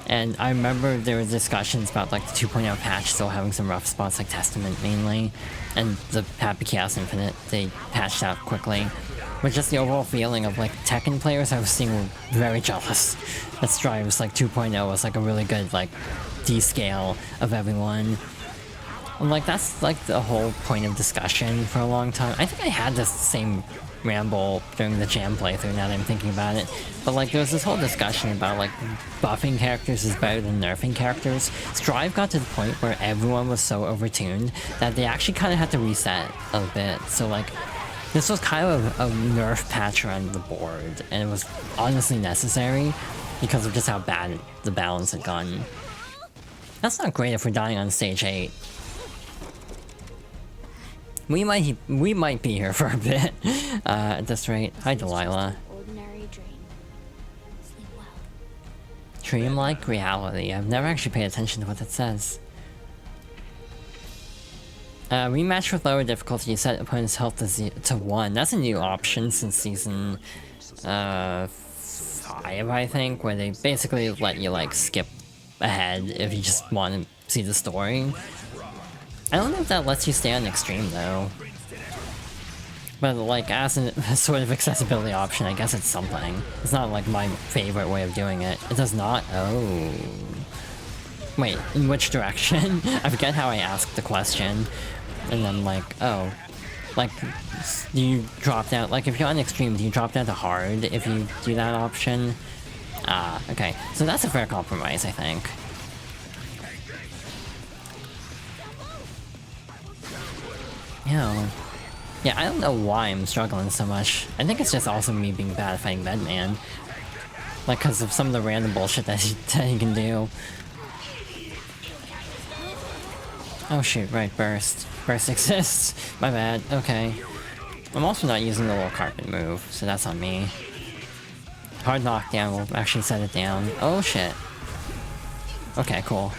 And I remember there were discussions about like the 2.0 patch still having some rough spots, like Testament mainly, and the Happy Chaos Infinite they patched out quickly. But just the overall feeling of like Tekken players I was seeing were very jealous that Strive's like 2.0 was like a really good like descale of everyone. And like that's like the whole point of discussion for a long time. I think I had this same ramble during the Jam playthrough now that I'm thinking about it. But like there was this whole discussion about like buffing characters is better than nerfing characters. Strive got to the point where everyone was so overtuned that they actually kind of had to reset a bit. So like this was kind of a nerf patch around the board, and it was honestly necessary because of just how bad the balance had gotten. That's not great if we're dying on stage 8. We might be here for a bit at this rate. Hi, Delilah. Dreamlike reality. I've never actually paid attention to what it says. Rematch with lower difficulty. Set opponent's health to 1. That's a new option since season 5, I think, where they basically let you like skip ahead if you just want to see the story. I don't know if that lets you stay on extreme though. But like as a sort of accessibility option, I guess it's something. It's not like my favorite way of doing it. It does not? Oh. Wait, in which direction? I forget how I asked the question. And then like, oh. Like, do you drop down, like if you're on extreme, do you drop down to hard if you do that option? Ah, okay. So that's a fair compromise, I think. Yeah, I don't know why I'm struggling so much. I think it's just also me being bad at fighting Bedman. Like, because of some of the random bullshit that he can do. Oh shoot, right, Burst. Burst exists. My bad, okay. I'm also not using the little carpet move, so that's on me. Hard knockdown will actually set it down. Oh shit. Okay, cool.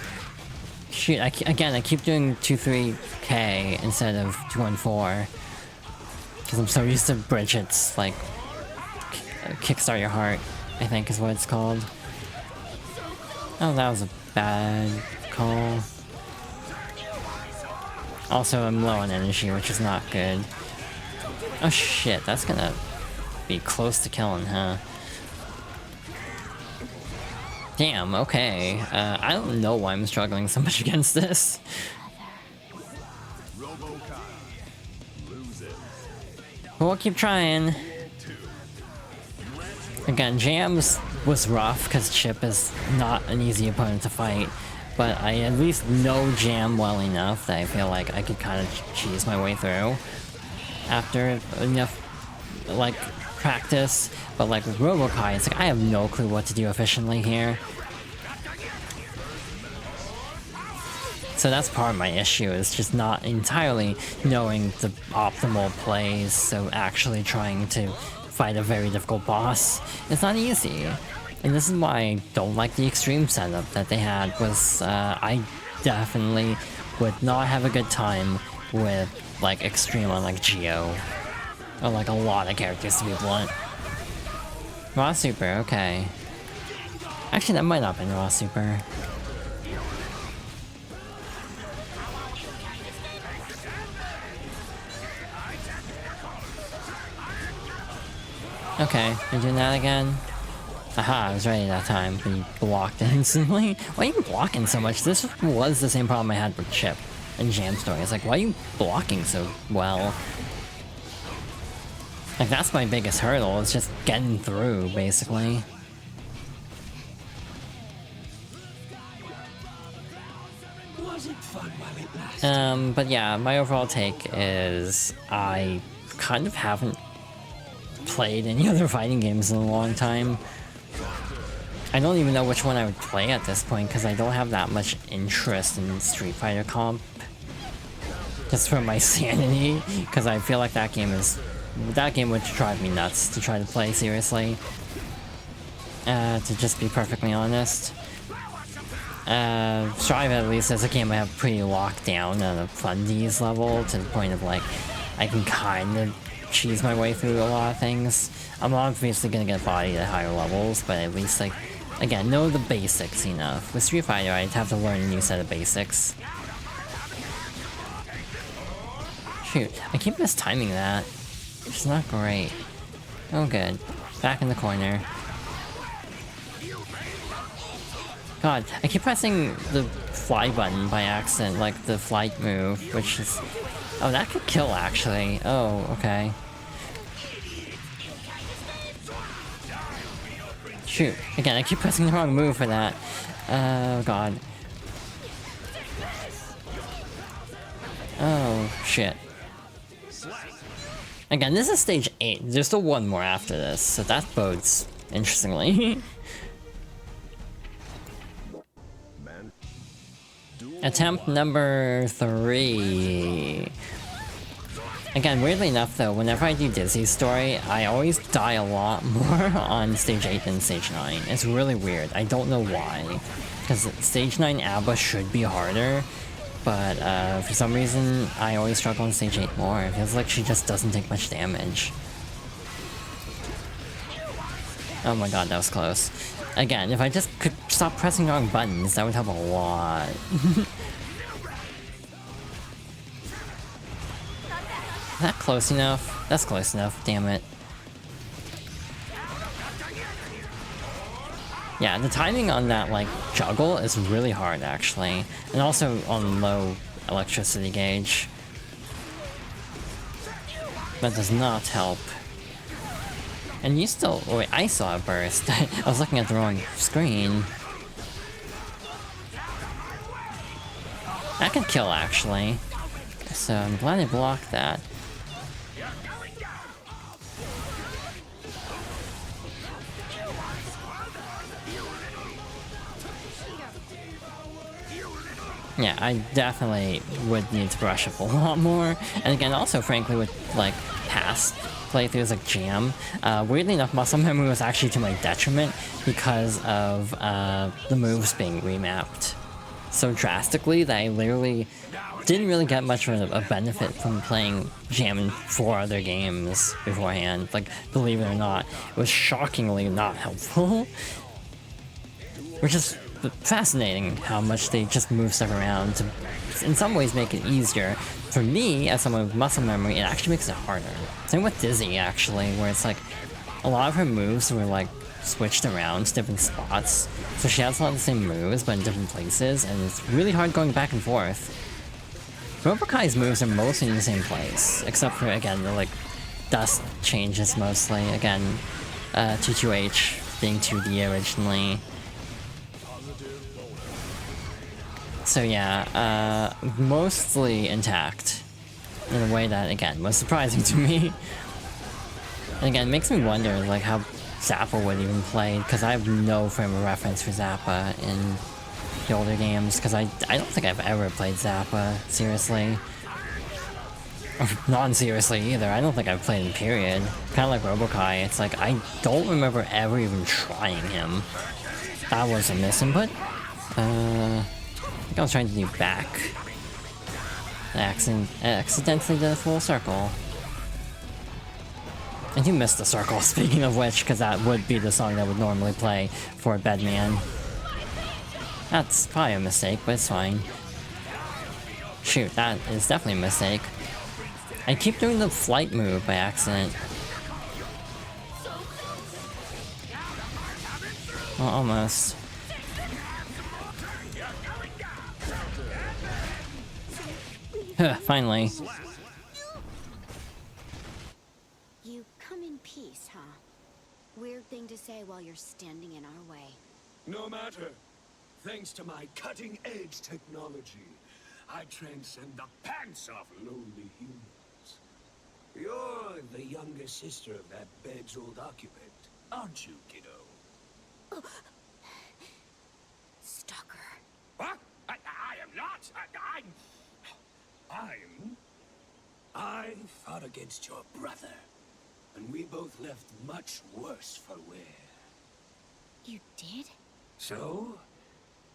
Shoot, I keep doing 2-3K instead of 2-1-4. Because I'm so used to Bridget's, like, Kickstart Your Heart, I think is what it's called. Oh, that was a bad call. Also, I'm low on energy, which is not good. Oh shit, that's gonna be close to killing, huh? Damn, okay. I don't know why I'm struggling so much against this. Robo-Ky. Lose it. We'll keep trying. Again, Jams was rough because Chip is not an easy opponent to fight, but I at least know Jam well enough that I feel like I could kind of cheese my way through after enough, like, practice. But like with Robo-Ky, it's like I have no clue what to do efficiently here. So that's part of my issue, is just not entirely knowing the optimal plays, so actually trying to fight a very difficult boss. It's not easy. And this is why I don't like the extreme setup that they had, was I definitely would not have a good time with like extreme on like Geo. Or like a lot of characters, to be blunt. Raw Super, okay. Actually, that might not have been Raw Super. Okay, you're doing that again? Aha, I was ready that time, but you blocked it instantly. Why are you blocking so much? This was the same problem I had with Chip in Jam stories. Like, why are you blocking so well? Like, that's my biggest hurdle, is just getting through, basically. But yeah, my overall take is I kind of haven't played any other fighting games in a long time. I don't even know which one I would play at this point because I don't have that much interest in Street Fighter comp. Just for my sanity, because I feel like that game would drive me nuts to try to play seriously. To just be perfectly honest. Strive at least is a game I have pretty locked down on a fundies level to the point of like I can kind of cheese my way through a lot of things. I'm obviously gonna get bodied at higher levels, but at least like again know the basics enough. With Street Fighter, I'd have to learn a new set of basics. Shoot, I keep mistiming that. It's not great. Oh good, back in the corner. God, I keep pressing the fly button by accident, like the flight move, which is... Oh, that could kill, actually. Oh, okay. Shoot. Again, I keep pressing the wrong move for that. Oh, God. Oh, shit. Again, this is stage 8. There's still one more after this, so that bodes interestingly. Attempt number 3. Again, weirdly enough though, whenever I do Dizzy's story, I always die a lot more on stage 8 than stage 9. It's really weird. I don't know why. Because stage 9 ABBA should be harder, but for some reason, I always struggle on stage 8 more. It feels like she just doesn't take much damage. Oh my god, that was close. Again, if I just could stop pressing wrong buttons, that would help a lot. Is that close enough? That's close enough, damn it. Yeah, the timing on that, like, juggle is really hard, actually. And also on low electricity gauge. That does not help. And you still... Oh wait, I saw a burst. I was looking at the wrong screen. That could kill, actually. So I'm glad I blocked that. Yeah, I definitely would need to brush up a lot more. And again, also, frankly, with, like, past playthroughs like Jam, weirdly enough, muscle memory was actually to my detriment because of the moves being remapped so drastically that I literally didn't really get much of a benefit from playing Jam in 4 other games beforehand. Like, believe it or not, it was shockingly not helpful. Which is fascinating how much they just move stuff around to, in some ways, make it easier. For me, as someone with muscle memory, it actually makes it harder. Same with Dizzy, actually, where it's like, a lot of her moves were like, switched around to different spots. So she has a lot of the same moves, but in different places, and it's really hard going back and forth. Robo-Ky's moves are mostly in the same place, except for, again, the, like, dust changes mostly. Again, 22H being 2D originally. So yeah, mostly intact, in a way that, again, was surprising to me. And again, it makes me wonder, like, how Zappa would even play, because I have no frame of reference for Zappa in the older games, because I don't think I've ever played Zappa, seriously. Or non-seriously either, I don't think I've played him, period. Kind of like Robo-Ky, it's like, I don't remember ever even trying him. That was a misinput. I think I was trying to do back. I accidentally did a full circle. I do miss the circle, speaking of which, because that would be the song that would normally play for Bedman. That's probably a mistake, but it's fine. Shoot, that is definitely a mistake. I keep doing the flight move by accident. Well, almost. Finally. You come in peace, huh? Weird thing to say while you're standing in our way. No matter. Thanks to my cutting-edge technology, I transcend the pants off lowly humans. You're the younger sister of that bed's old occupant, aren't you, kiddo? Stalker. What? I am not. I fought against your brother, and we both left much worse for wear. You did? So,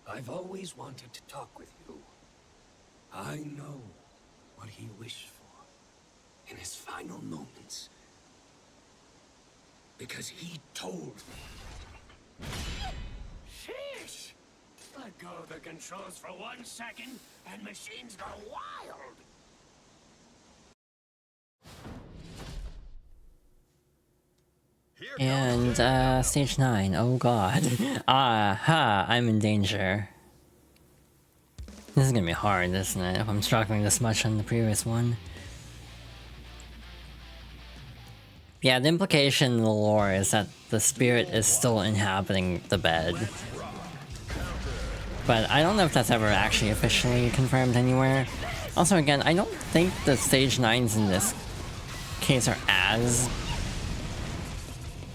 I've always wanted to talk with you. I know what he wished for in his final moments. Because he told me. Sheesh! Let go of the controls for 1 second, and machines go wild! And, stage 9. Oh god. Aha, I'm in danger. This is gonna be hard, isn't it, if I'm struggling this much on the previous one. Yeah, the implication in the lore is that the spirit is still inhabiting the bed. But I don't know if that's ever actually officially confirmed anywhere. Also, again, I don't think the stage 9s in this case are as...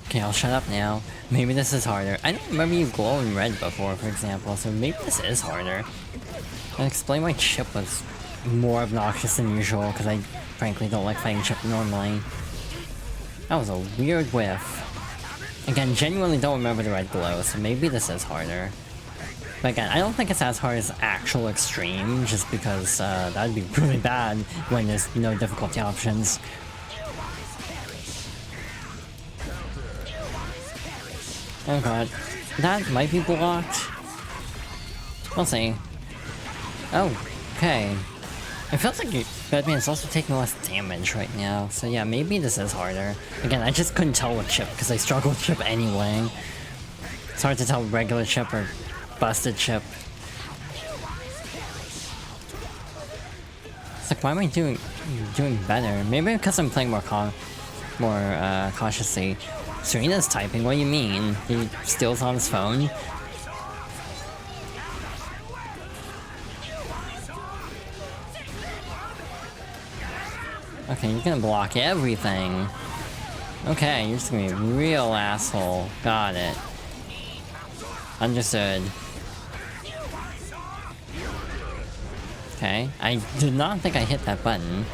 Okay, I'll shut up now. Maybe this is harder. I don't remember you glowing red before, for example, so maybe this is harder. I'll explain why Chip was more obnoxious than usual, because I frankly don't like fighting Chip normally. That was a weird whiff. Again, genuinely don't remember the red glow, so maybe this is harder. But again, I don't think it's as hard as actual extreme, just because that'd be really bad when there's no difficulty options. Oh god. That might be blocked. We'll see. Oh, okay. It feels like Batman's also taking less damage right now, so yeah, maybe this is harder. Again, I just couldn't tell with Chip, because I struggle with Chip anyway. It's hard to tell regular Chip or busted Chip. It's like, why am I doing better? Maybe because I'm playing more cautiously. Serena's typing, what do you mean? He steals on his phone? Okay, you're gonna block everything. Okay, you're just gonna be a real asshole. Got it. Understood. Okay, I did not think I hit that button.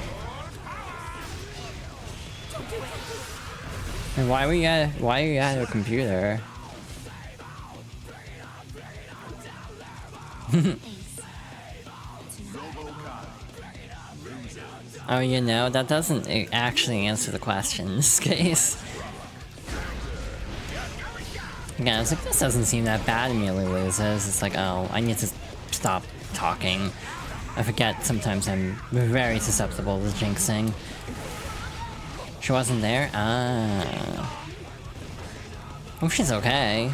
And why are you at your computer? Oh, you know, that doesn't actually answer the question in this case. Again, I was like, this doesn't seem that bad, immediately loses. It's like, oh, I need to stop talking. I forget sometimes I'm very susceptible to jinxing. She wasn't there? Ah. Oh, she's okay.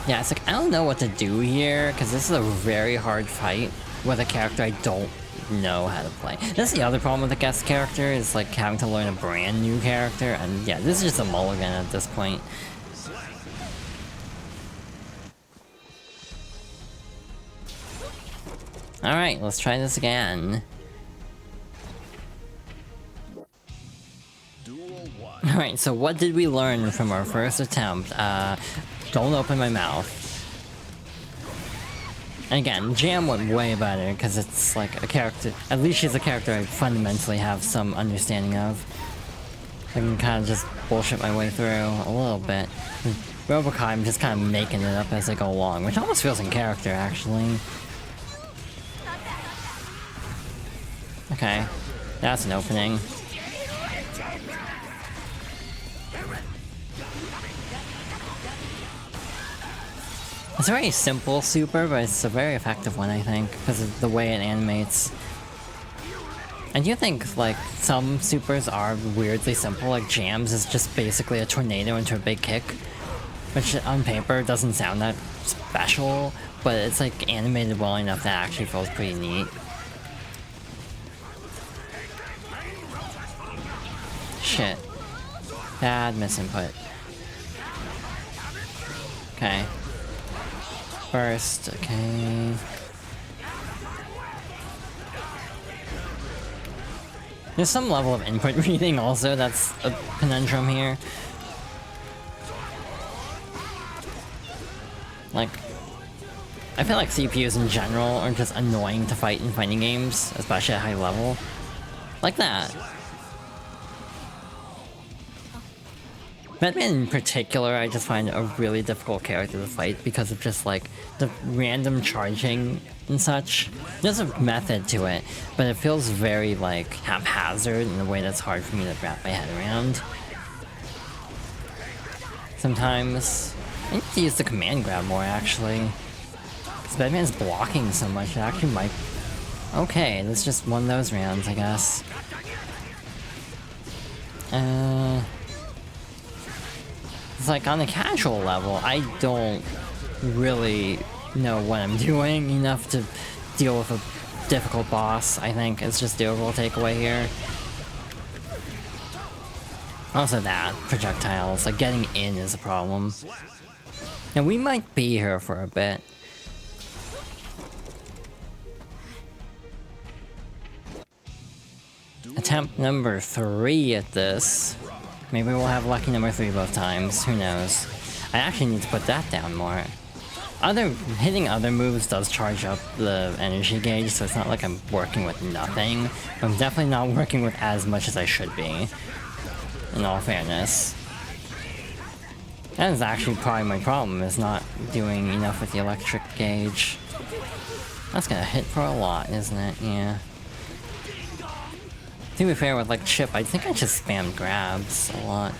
Yeah, it's like, I don't know what to do here, because this is a very hard fight with a character I don't know how to play. That's the other problem with the guest character, is like having to learn a brand new character, and yeah, this is just a mulligan at this point. Alright, let's try this again. Alright, so what did we learn from our first attempt? Don't open my mouth. And again, Jam went way better, because it's like a character, at least she's a character I fundamentally have some understanding of. I can kind of just bullshit my way through a little bit. Robo-Ky, I'm just kind of making it up as I go along, which almost feels in character, actually. Okay, that's an opening. It's a very simple super, but it's a very effective one, I think, because of the way it animates. I do think, like, some supers are weirdly simple, like Jams is just basically a tornado into a big kick, which on paper doesn't sound that special, but it's like animated well enough that actually feels pretty neat. Shit. Bad misinput. Okay. First, okay. There's some level of input reading also, that's a conundrum here. Like, I feel like CPUs in general are just annoying to fight in fighting games, especially at high level. Like that. Batman in particular, I just find a really difficult character to fight because of just like the random charging and such. There's a method to it, but it feels very like haphazard in a way that's hard for me to wrap my head around. Sometimes I need to use the command grab more actually. Because Batman's blocking so much, it actually might... Okay, that's just one of those rounds, I guess. It's like on a casual level, I don't really know what I'm doing enough to deal with a difficult boss, I think. It's just the overall takeaway here. Also that, projectiles, like getting in is a problem. And we might be here for a bit. Attempt number 3 at this. Maybe we'll have lucky number 3 both times, who knows. I actually need to put that down more. Hitting other moves does charge up the energy gauge, so it's not like I'm working with nothing. But I'm definitely not working with as much as I should be, in all fairness. That is actually probably my problem, is not doing enough with the electric gauge. That's gonna hit for a lot, isn't it? Yeah. To be fair, with like Chip, I think I just spammed grabs a lot.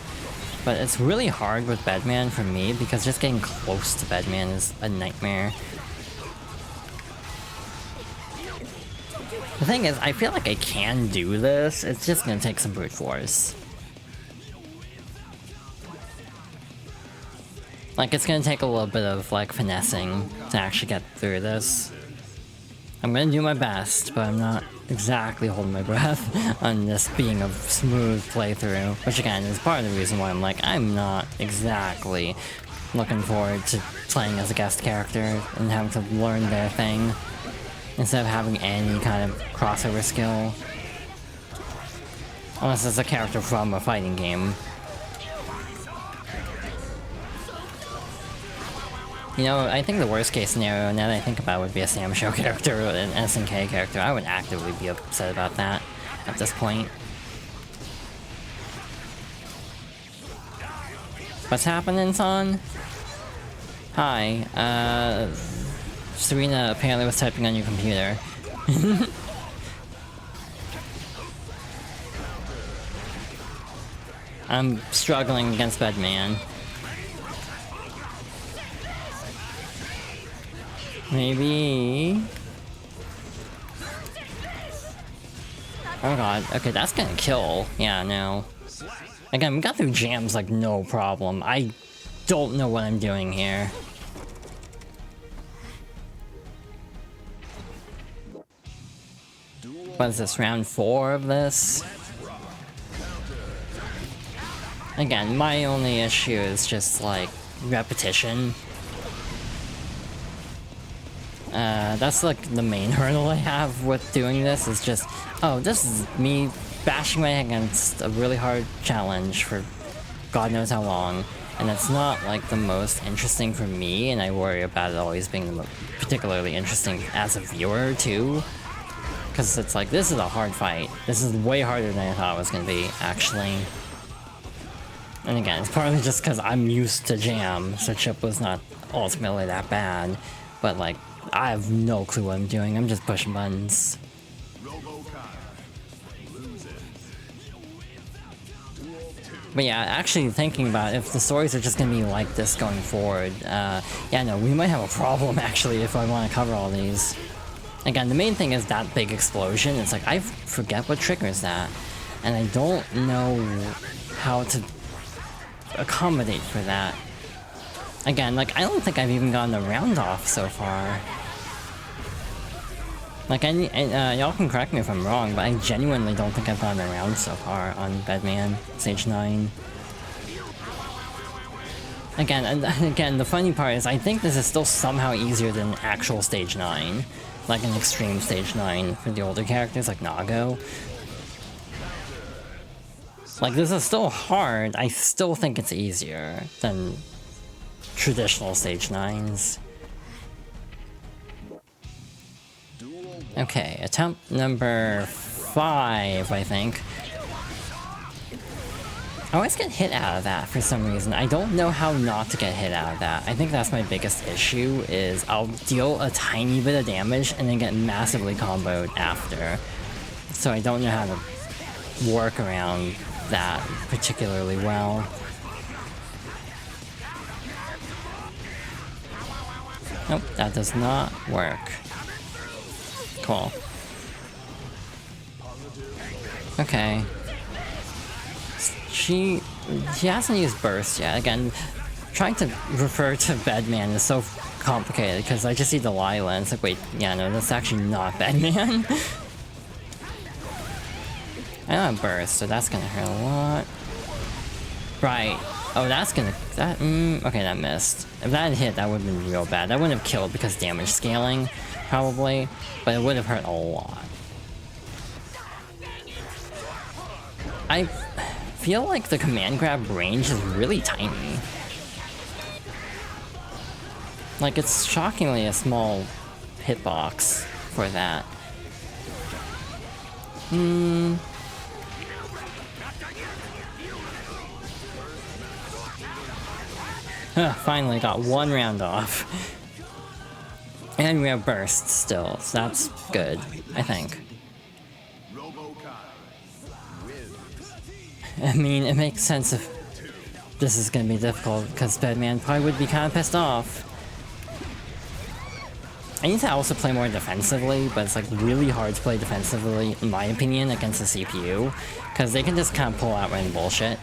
But it's really hard with Bedman for me, because just getting close to Bedman is a nightmare. The thing is, I feel like I can do this, it's just gonna take some brute force. Like, it's gonna take a little bit of, like, finessing to actually get through this. I'm gonna do my best, but I'm not exactly holding my breath on this being a smooth playthrough. Which again is part of the reason why I'm like, I'm not exactly looking forward to playing as a guest character and having to learn their thing instead of having any kind of crossover skill. Unless it's a character from a fighting game. You know, I think the worst case scenario, now that I think about it, would be a Sam Show character or an SNK character. I would actively be upset about that at this point. What's happening, son? Hi, Serena apparently was typing on your computer. I'm struggling against Bedman. Maybe... Oh god, okay, that's gonna kill. Yeah, no. Again, we got through jams like no problem. I don't know what I'm doing here. What is this, round 4 of this? Again, my only issue is just like repetition. That's like the main hurdle I have with doing this, is just, oh, this is me bashing my head against a really hard challenge for God knows how long, and it's not like the most interesting for me, and I worry about it always being particularly interesting as a viewer too, because it's like, this is a hard fight. This is way harder than I thought it was going to be, actually. And again, it's partly just because I'm used to jam, so Chip was not ultimately that bad, but like, I have no clue what I'm doing, I'm just pushing buttons. But yeah, actually thinking about it, if the stories are just gonna be like this going forward, yeah, no, we might have a problem actually if I want to cover all these. Again, the main thing is that big explosion. It's like, I forget what triggers that. And I don't know how to accommodate for that. Again, like, I don't think I've even gotten a round off so far. Like, y'all can correct me if I'm wrong, but I genuinely don't think I've gotten a round so far on Bedman, Stage 9. Again, and again, the funny part is I think this is still somehow easier than actual Stage 9. Like an extreme Stage 9 for the older characters, like Nago. Like, this is still hard, I still think it's easier than traditional Stage 9s. Okay, attempt number 5, I think. I always get hit out of that for some reason. I don't know how not to get hit out of that. I think that's my biggest issue, is I'll deal a tiny bit of damage and then get massively comboed after. So I don't know how to work around that particularly well. Nope, that does not work. Cool. Okay. She hasn't used burst yet. Again, trying to refer to Bedman is so complicated because I just see Delilah and it's like, wait, yeah, no, that's actually not Bedman. I don't have burst, so that's gonna hurt a lot. Right. Oh, that's gonna... okay, that missed. If that had hit, that would have been real bad. That wouldn't have killed because damage scaling, probably, but it would have hurt a lot. I feel like the command grab range is really tiny. Like, it's shockingly a small hitbox for that. Finally got one round off. And we have burst still, so that's good, I think. I mean, it makes sense if this is gonna be difficult, because Bedman probably would be kind of pissed off. I need to also play more defensively, but it's like really hard to play defensively, in my opinion, against the CPU, because they can just kind of pull out random bullshit.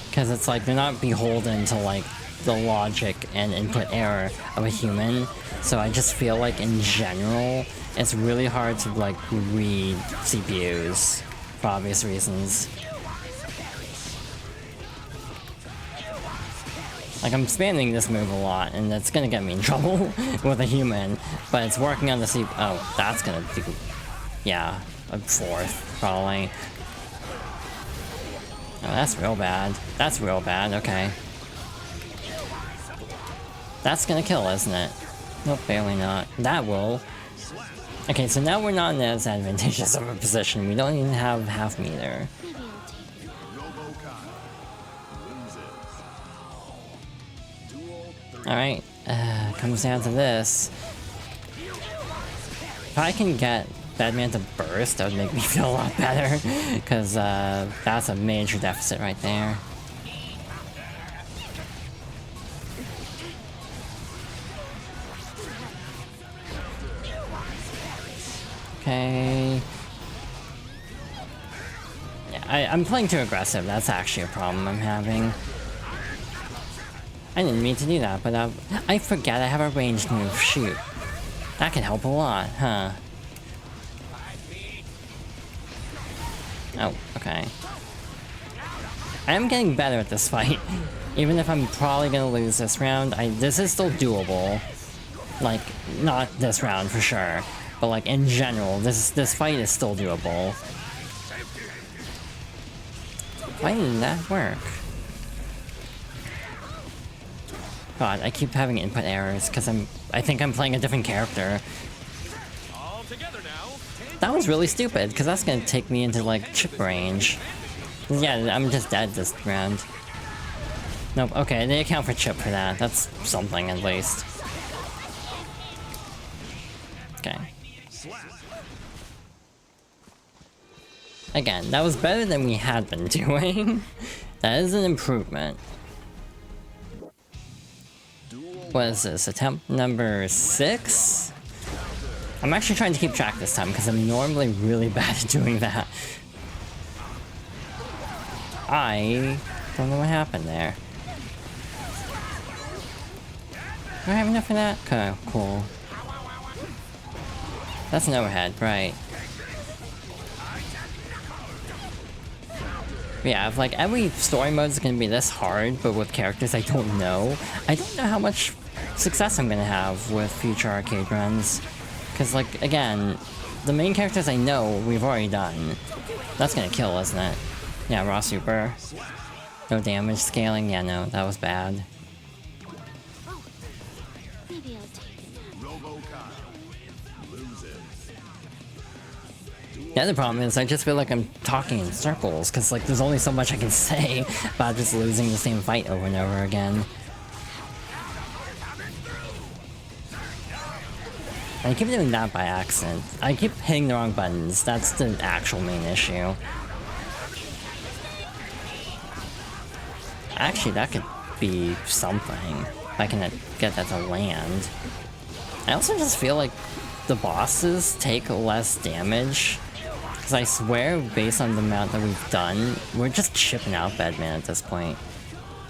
Because it's like, they're not beholden to like the logic and input error of a human, so I just feel like in general, it's really hard to like read CPUs for obvious reasons. Like, I'm spamming this move a lot, and it's gonna get me in trouble with a human, but it's working on the CPU. Oh, that's gonna do, yeah, a 4th, probably. Oh, that's real bad. That's real bad, okay. That's gonna kill, isn't it? Nope, barely not. That will. Okay, so now we're not in as advantageous of a position. We don't even have half meter. Alright, comes down to this. If I can get Bedman to burst, that would make me feel a lot better. Because that's a major deficit right there. Okay. Yeah, I'm playing too aggressive. That's actually a problem I'm having. I didn't mean to do that, but I forget I have a ranged move. Shoot. That can help a lot, huh? Oh, okay. I am getting better at this fight. Even if I'm probably gonna lose this round, this is still doable. Like, not this round for sure. But like, in general, this fight is still doable. Why didn't that work? God, I keep having input errors because I think I'm playing a different character. That was really stupid, because that's gonna take me into like chip range. Yeah, I'm just dead this round. Nope, okay, they account for chip for that. That's something at least. Okay. Again, that was better than we had been doing. That is an improvement. What is this? Attempt number 6? I'm actually trying to keep track this time because I'm normally really bad at doing that. I don't know what happened there. Do I have enough of that? Okay, cool. That's an overhead, right. Yeah, if like every story mode is gonna be this hard, but with characters I don't know how much success I'm gonna have with future arcade runs. Cause like, again, the main characters I know, we've already done. That's gonna kill, isn't it? Yeah, raw super. No damage scaling, yeah, no, that was bad. Maybe I'll take it. Robo-Ky loses. The other problem is I just feel like I'm talking in circles, because like there's only so much I can say about just losing the same fight over and over again. I keep doing that by accident. I keep hitting the wrong buttons. That's the actual main issue. Actually, that could be something. If I can get that to land. I also just feel like the bosses take less damage. Because I swear, based on the amount that we've done, we're just chipping out Bedman at this point.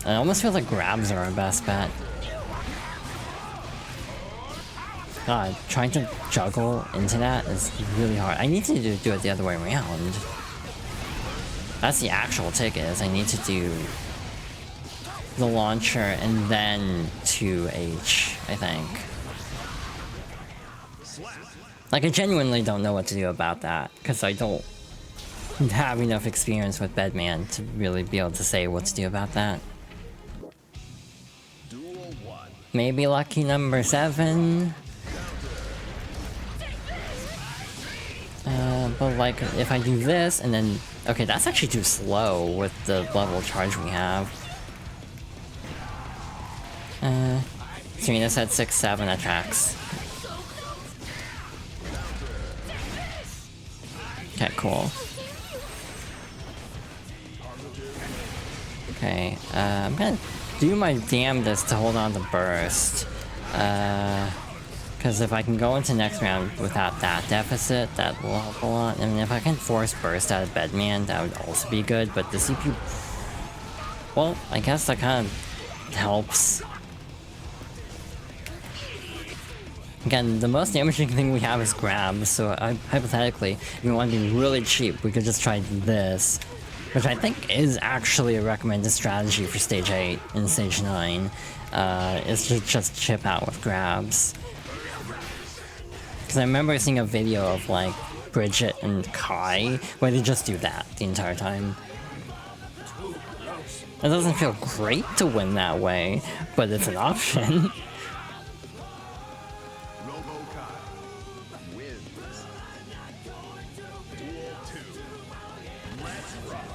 And it almost feels like grabs are our best bet. God, trying to juggle into that is really hard. I need to do it the other way around. That's the actual ticket, is I need to do the launcher and then 2H, I think. Like, I genuinely don't know what to do about that, because I don't have enough experience with Bedman to really be able to say what to do about that. Maybe lucky number 7? But like, if I do this, and then... Okay, that's actually too slow with the level of charge we have. Serena said 6-7, that tracks. Okay, cool. Okay, I'm gonna do my damnedest to hold on to burst. Because if I can go into next round without that deficit, that will help a lot. I mean, if I can force burst out of Bedman, that would also be good, but the CPU... Well, I guess that kind of helps. Again, the most damaging thing we have is grab, so hypothetically, if we want to be really cheap, we could just try this. Which I think is actually a recommended strategy for Stage 8 and Stage 9. Is to just chip out with grabs. Because I remember seeing a video of like Bridget and Kai where they just do that the entire time. It doesn't feel great to win that way, but it's an option. Robo-Ky wins. Duel 2. Let's rock.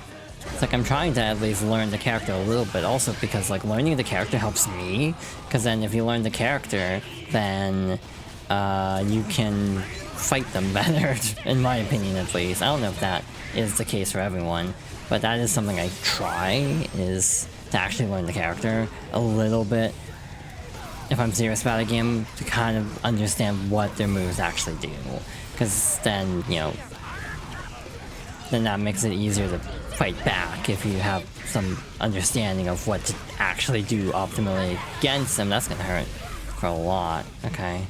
It's like I'm trying to at least learn the character a little bit also because like learning the character helps me. Because then if you learn the character, then you can fight them better, in my opinion at least. I don't know if that is the case for everyone, but that is something I try, is to actually learn the character a little bit. If I'm serious about a game, to kind of understand what their moves actually do. Because then, you know, then that makes it easier to fight back if you have some understanding of what to actually do optimally against them. That's gonna hurt for a lot. Okay.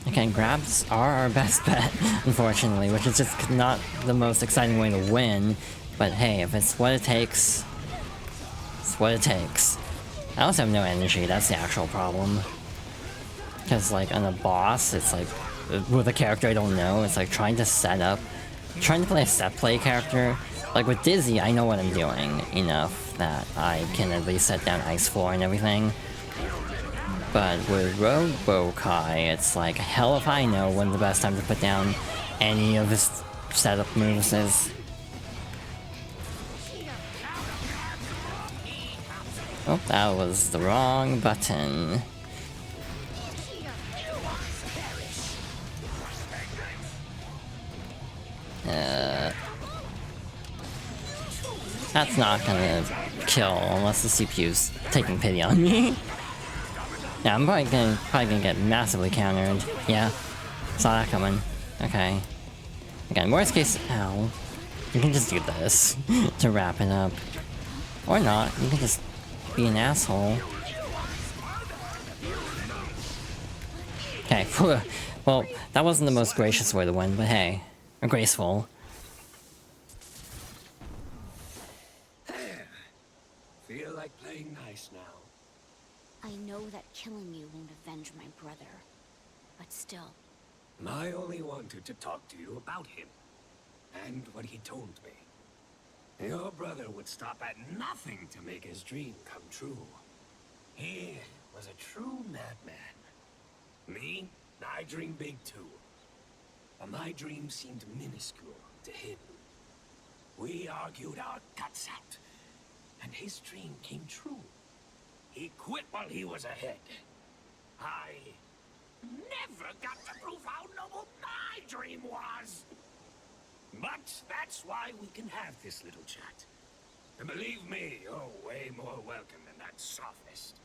Again, grabs are our best bet, unfortunately, which is just not the most exciting way to win. But hey, if it's what it takes, it's what it takes. I also have no energy, that's the actual problem. Because like on a boss, it's like, with a character I don't know, it's like trying to set up, trying to play a set play character. Like with Dizzy, I know what I'm doing enough that I can at least set down Ice Floor and everything. But with Robo-Ky, it's like, hell if I know when the best time to put down any of his setup moves is. Oh, that was the wrong button. That's not gonna kill unless the CPU's taking pity on me. Yeah, I'm probably gonna get massively countered. Yeah, saw that coming. Okay. Again, worst case, ow. You can just do this to wrap it up. Or not, you can just be an asshole. Okay, well, that wasn't the most gracious way to win, but hey, or graceful. Feel like playing nice now. I know that killing you won't avenge my brother, but still. I only wanted to talk to you about him, and what he told me. Your brother would stop at nothing to make his dream come true. He was a true madman. Me, I dream big too. But my dream seemed minuscule to him. We argued our guts out, and his dream came true. He quit while he was ahead. I never got to prove how noble my dream was. But that's why we can have this little chat. And believe me, you're way more welcome than that sophist.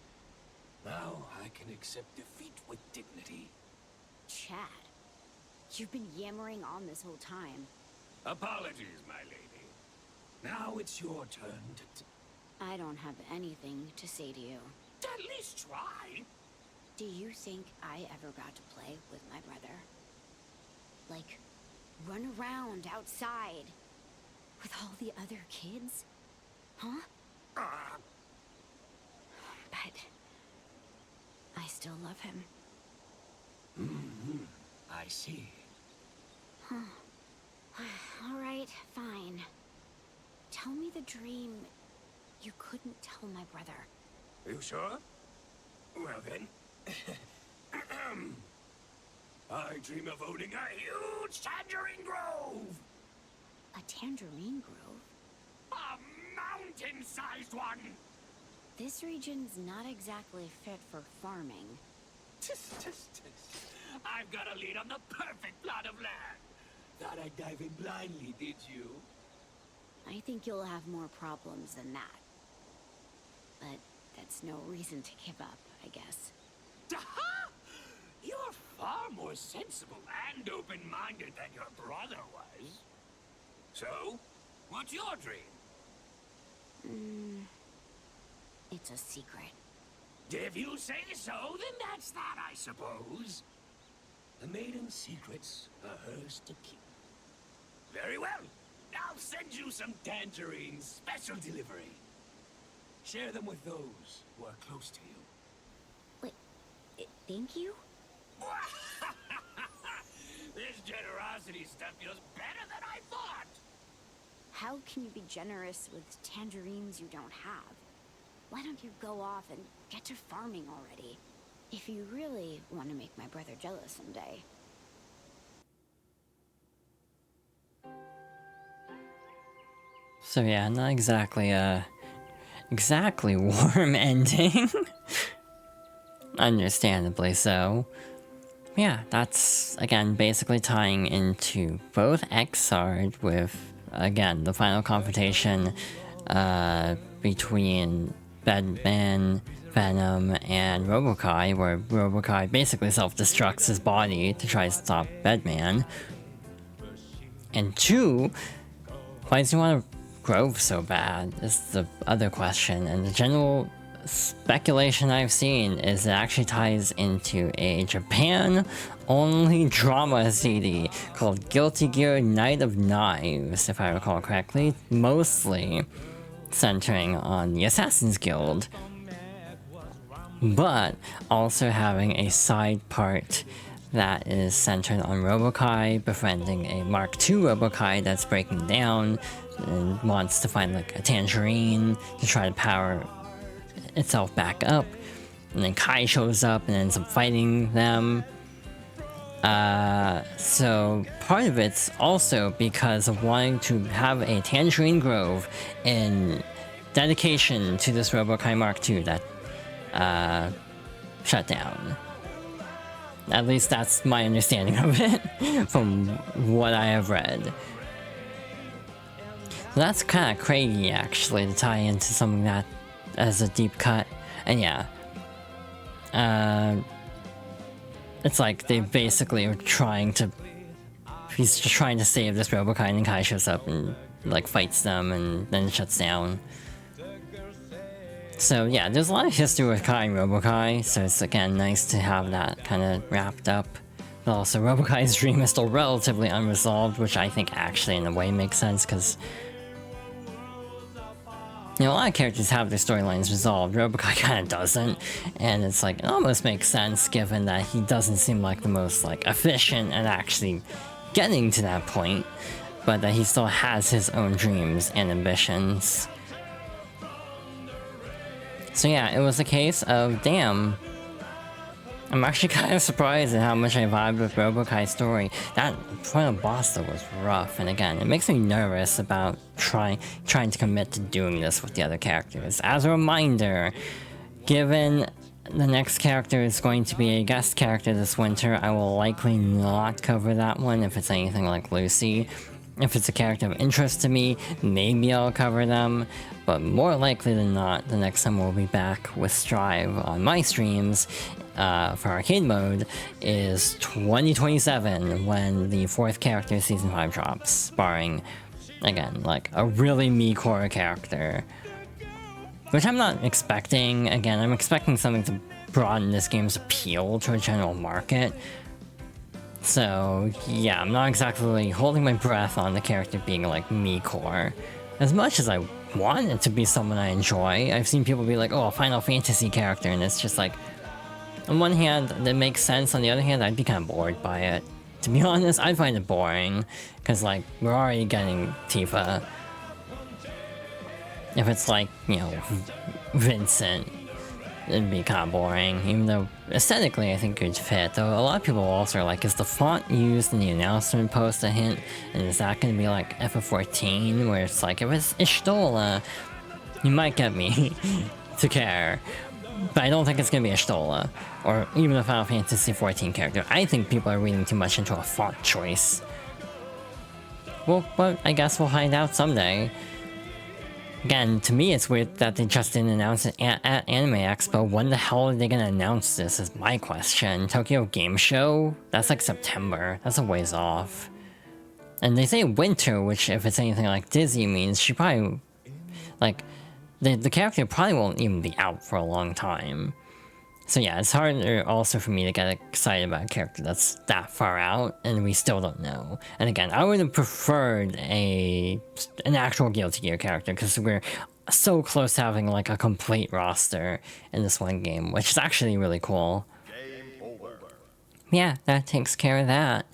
Now I can accept defeat with dignity. Chad, you've been yammering on this whole time. Apologies, my lady. Now it's your turn to... I don't have anything to say to you. At least try. Do you think I ever got to play with my brother? Like, run around outside with all the other kids? Huh? But I still love him. I see. All right, fine. Tell me the dream you couldn't tell my brother. You sure? Well then. I dream of owning a huge tangerine grove! A tangerine grove? A mountain-sized one! This region's not exactly fit for farming. I've got a lead on the perfect plot of land. Thought I'd dive in blindly, did you? I think you'll have more problems than that. But that's no reason to give up, I guess. You're far more sensible and open-minded than your brother was. So, what's your dream? It's a secret. If you say so, then that's that, I suppose. The maiden's secrets are hers to keep. Very well. I'll send you some tangerines, special delivery. Share them with those who are close to you. Wait, thank you? This generosity stuff feels better than I thought. How can you be generous with tangerines you don't have? Why don't you go off and get to farming already? If you really want to make my brother jealous someday. So yeah, not exactly a warm ending. Understandably so. Yeah, that's again basically tying into both Xrd with again the final confrontation between Bedman, Venom, and Robo-Ky, where Robo-Ky basically self-destructs his body to try to stop Bedman. And 2, why does he want a grove so bad is the other question, and the general speculation I've seen is it actually ties into a Japan-only drama CD called Guilty Gear Night of Knives, if I recall correctly, mostly centering on the Assassin's Guild, but also having a side part that is centered on Robo-Ky befriending a Mark II Robo-Ky that's breaking down and wants to find like a tangerine to try to power itself back up, and then Kai shows up and ends up fighting them. So part of it's also because of wanting to have a tangerine grove in dedication to this Robo-Ky Mark II that shut down. At least that's my understanding of it from what I have read. That's kind of crazy, actually, to tie into something that as a deep cut. And yeah, it's like they basically are trying to. He's just trying to save this Robo-Ky, and Kai shows up and like fights them, and then shuts down. So yeah, there's a lot of history with Kai and Robo-Ky, so it's again nice to have that kind of wrapped up. But also, Robo-Ky's dream is still relatively unresolved, which I think actually in a way makes sense, because you know, a lot of characters have their storylines resolved. Robo-Ky kind of doesn't, and it's like, it almost makes sense given that he doesn't seem like the most like efficient at actually getting to that point, but that he still has his own dreams and ambitions. So yeah, it was a case of, damn, I'm actually kind of surprised at how much I vibed with Robo-Ky's story. That final boss though was rough, and again, it makes me nervous about trying to commit to doing this with the other characters. As a reminder, given the next character is going to be a guest character this winter, I will likely not cover that one if it's anything like Lucy. If it's a character of interest to me, maybe I'll cover them, but more likely than not, the next time we'll be back with Strive on my streams for arcade mode is 2027, when the 4th character Season 5 drops, barring, again, like a really me-core character. Which I'm not expecting. Again, I'm expecting something to broaden this game's appeal to a general market. So, yeah, I'm not exactly holding my breath on the character being like me-core. As much as I want it to be someone I enjoy, I've seen people be like, oh, a Final Fantasy character, and it's just like, on one hand, that makes sense, on the other hand, I'd be kind of bored by it. To be honest, I'd find it boring, because like, we're already getting Tifa. If it's like, you know, Vincent, it'd be kind of boring, even though aesthetically I think it would fit. Though a lot of people also are like, is the font used in the announcement post a hint? And is that going to be like FF14, where it's like, if it's Ishtola, you might get me to care. But I don't think it's going to be Ishtola, or even a Final Fantasy XIV character. I think people are reading too much into a font choice. Well, but I guess we'll find out someday. Again, to me it's weird that they just didn't announce it at Anime Expo. When the hell are they gonna announce this is my question. Tokyo Game Show? That's like September. That's a ways off. And they say winter, which if it's anything like Dizzy means she probably... like, the character probably won't even be out for a long time. So yeah, it's harder also for me to get excited about a character that's that far out, and we still don't know. And again, I would have preferred an actual Guilty Gear character, because we're so close to having like a complete roster in this one game, which is actually really cool. Game over. Yeah, that takes care of that.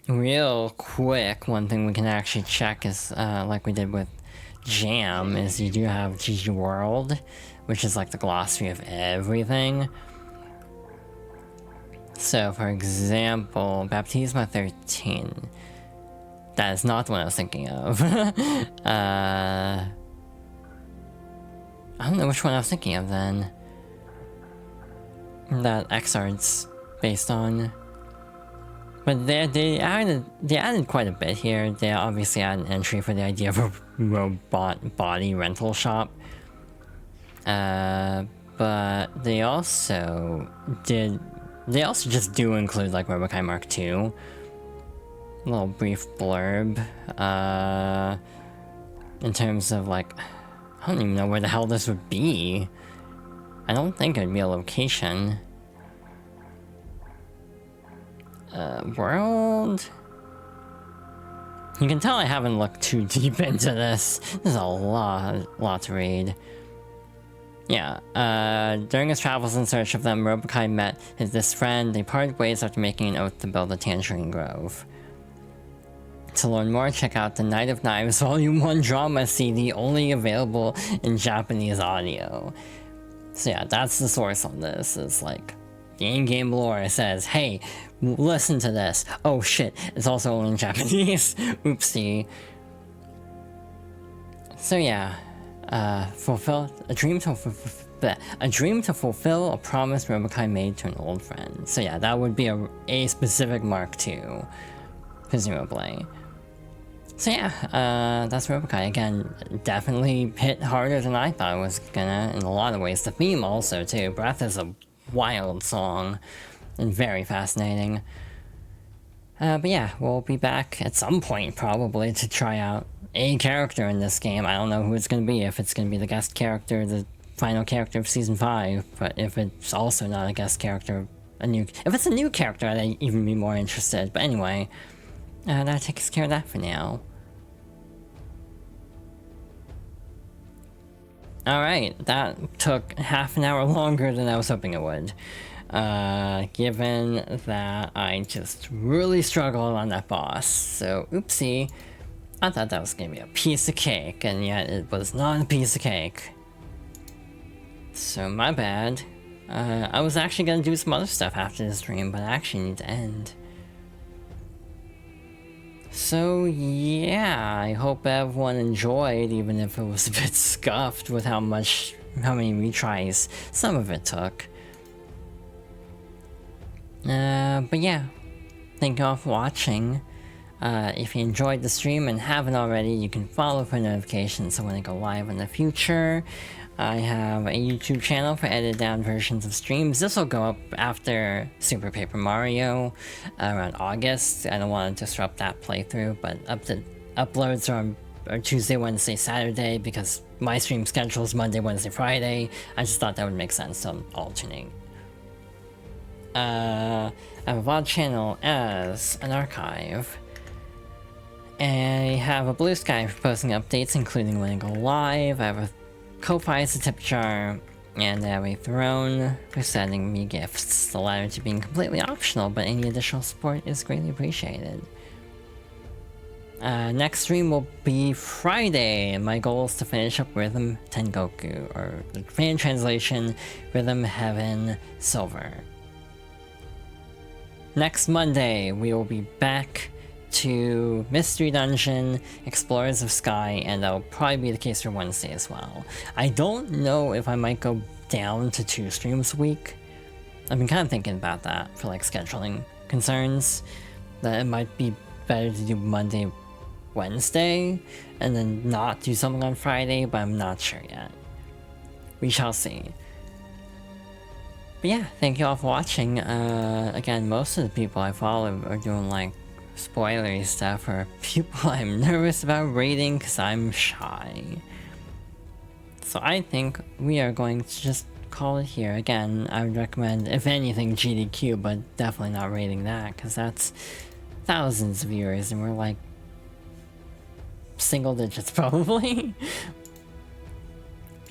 Real quick, one thing we can actually check is, like we did with Jam, is you do have GG World, which is like the glossary of everything. So, for example, Baptisma 13. That is not the one I was thinking of. I don't know which one I was thinking of then. That Xr's based on. But they added quite a bit here. They obviously added an entry for the idea of a robot body rental shop. But they also just do include like Robo-Ky Mark II. A little brief blurb. In terms of like, I don't even know where the hell this would be. I don't think it'd be a location. World? You can tell I haven't looked too deep into this. There's a lot to read. Yeah, during his travels in search of them, Robo-Ky met this friend. They parted ways after making an oath to build a Tangerine Grove. To learn more, check out the Night of Knives Volume 1 Drama CD, only available in Japanese audio. So yeah, that's the source on this. It's like, the in-game lore says, hey, listen to this. Oh shit, it's also only in Japanese. Oopsie. So yeah, fulfill a dream to fulfill a promise Robo-Ky made to an old friend. So yeah, that would be a specific Mark II, presumably. So yeah, that's Robo-Ky. Again, definitely hit harder than I thought it was gonna in a lot of ways. The theme also, too. Breath is a wild song and very fascinating. But yeah, we'll be back at some point, probably, to try out a character in this game. I don't know who it's gonna be, if it's gonna be the guest character, the final character of Season 5, but if it's also not a guest character, if it's a new character, I'd even be more interested. But anyway, that takes care of that for now. Alright, that took half an hour longer than I was hoping it would. Given that I just really struggled on that boss. So, oopsie. I thought that was gonna be a piece of cake, and yet it was not a piece of cake. So, my bad. I was actually gonna do some other stuff after the stream, but I actually need to end. So yeah, I hope everyone enjoyed, even if it was a bit scuffed with how many retries some of it took. But yeah, thank you all for watching. If you enjoyed the stream and haven't already, you can follow for notifications so when I go live in the future. I have a YouTube channel for edited down versions of streams. This will go up after Super Paper Mario around August. I don't want to disrupt that playthrough, but uploads are Tuesday, Wednesday, Saturday because my stream schedule is Monday, Wednesday, Friday. I just thought that would make sense to alternate. I have a VOD channel as an archive. And I have a Blue Sky for posting updates, including when I go live. I have a Ko-Fi as a tip jar, and I have a Throne for sending me gifts, the latter to being completely optional, but any additional support is greatly appreciated. Next stream will be Friday, and my goal is to finish up Rhythm Tengoku, or the fan translation, Rhythm Heaven Silver. Next Monday, we will be back to Mystery Dungeon, Explorers of Sky, and that'll probably be the case for Wednesday as well. I don't know if I might go down to 2 streams a week. I've been kind of thinking about that for like scheduling concerns, that it might be better to do Monday, Wednesday, and then not do something on Friday, but I'm not sure yet. We shall see. But yeah, thank you all for watching. Again, most of the people I follow are doing like spoilery stuff, or people I'm nervous about rating because I'm shy. So I think we are going to just call it here. Again, I would recommend, if anything, GDQ, but definitely not rating that because that's thousands of viewers and we're like single digits probably.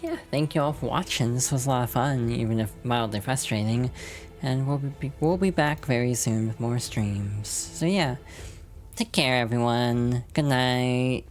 Yeah, thank you all for watching. This was a lot of fun, even if mildly frustrating. And we'll be back very soon with more streams. So yeah, take care everyone. Good night.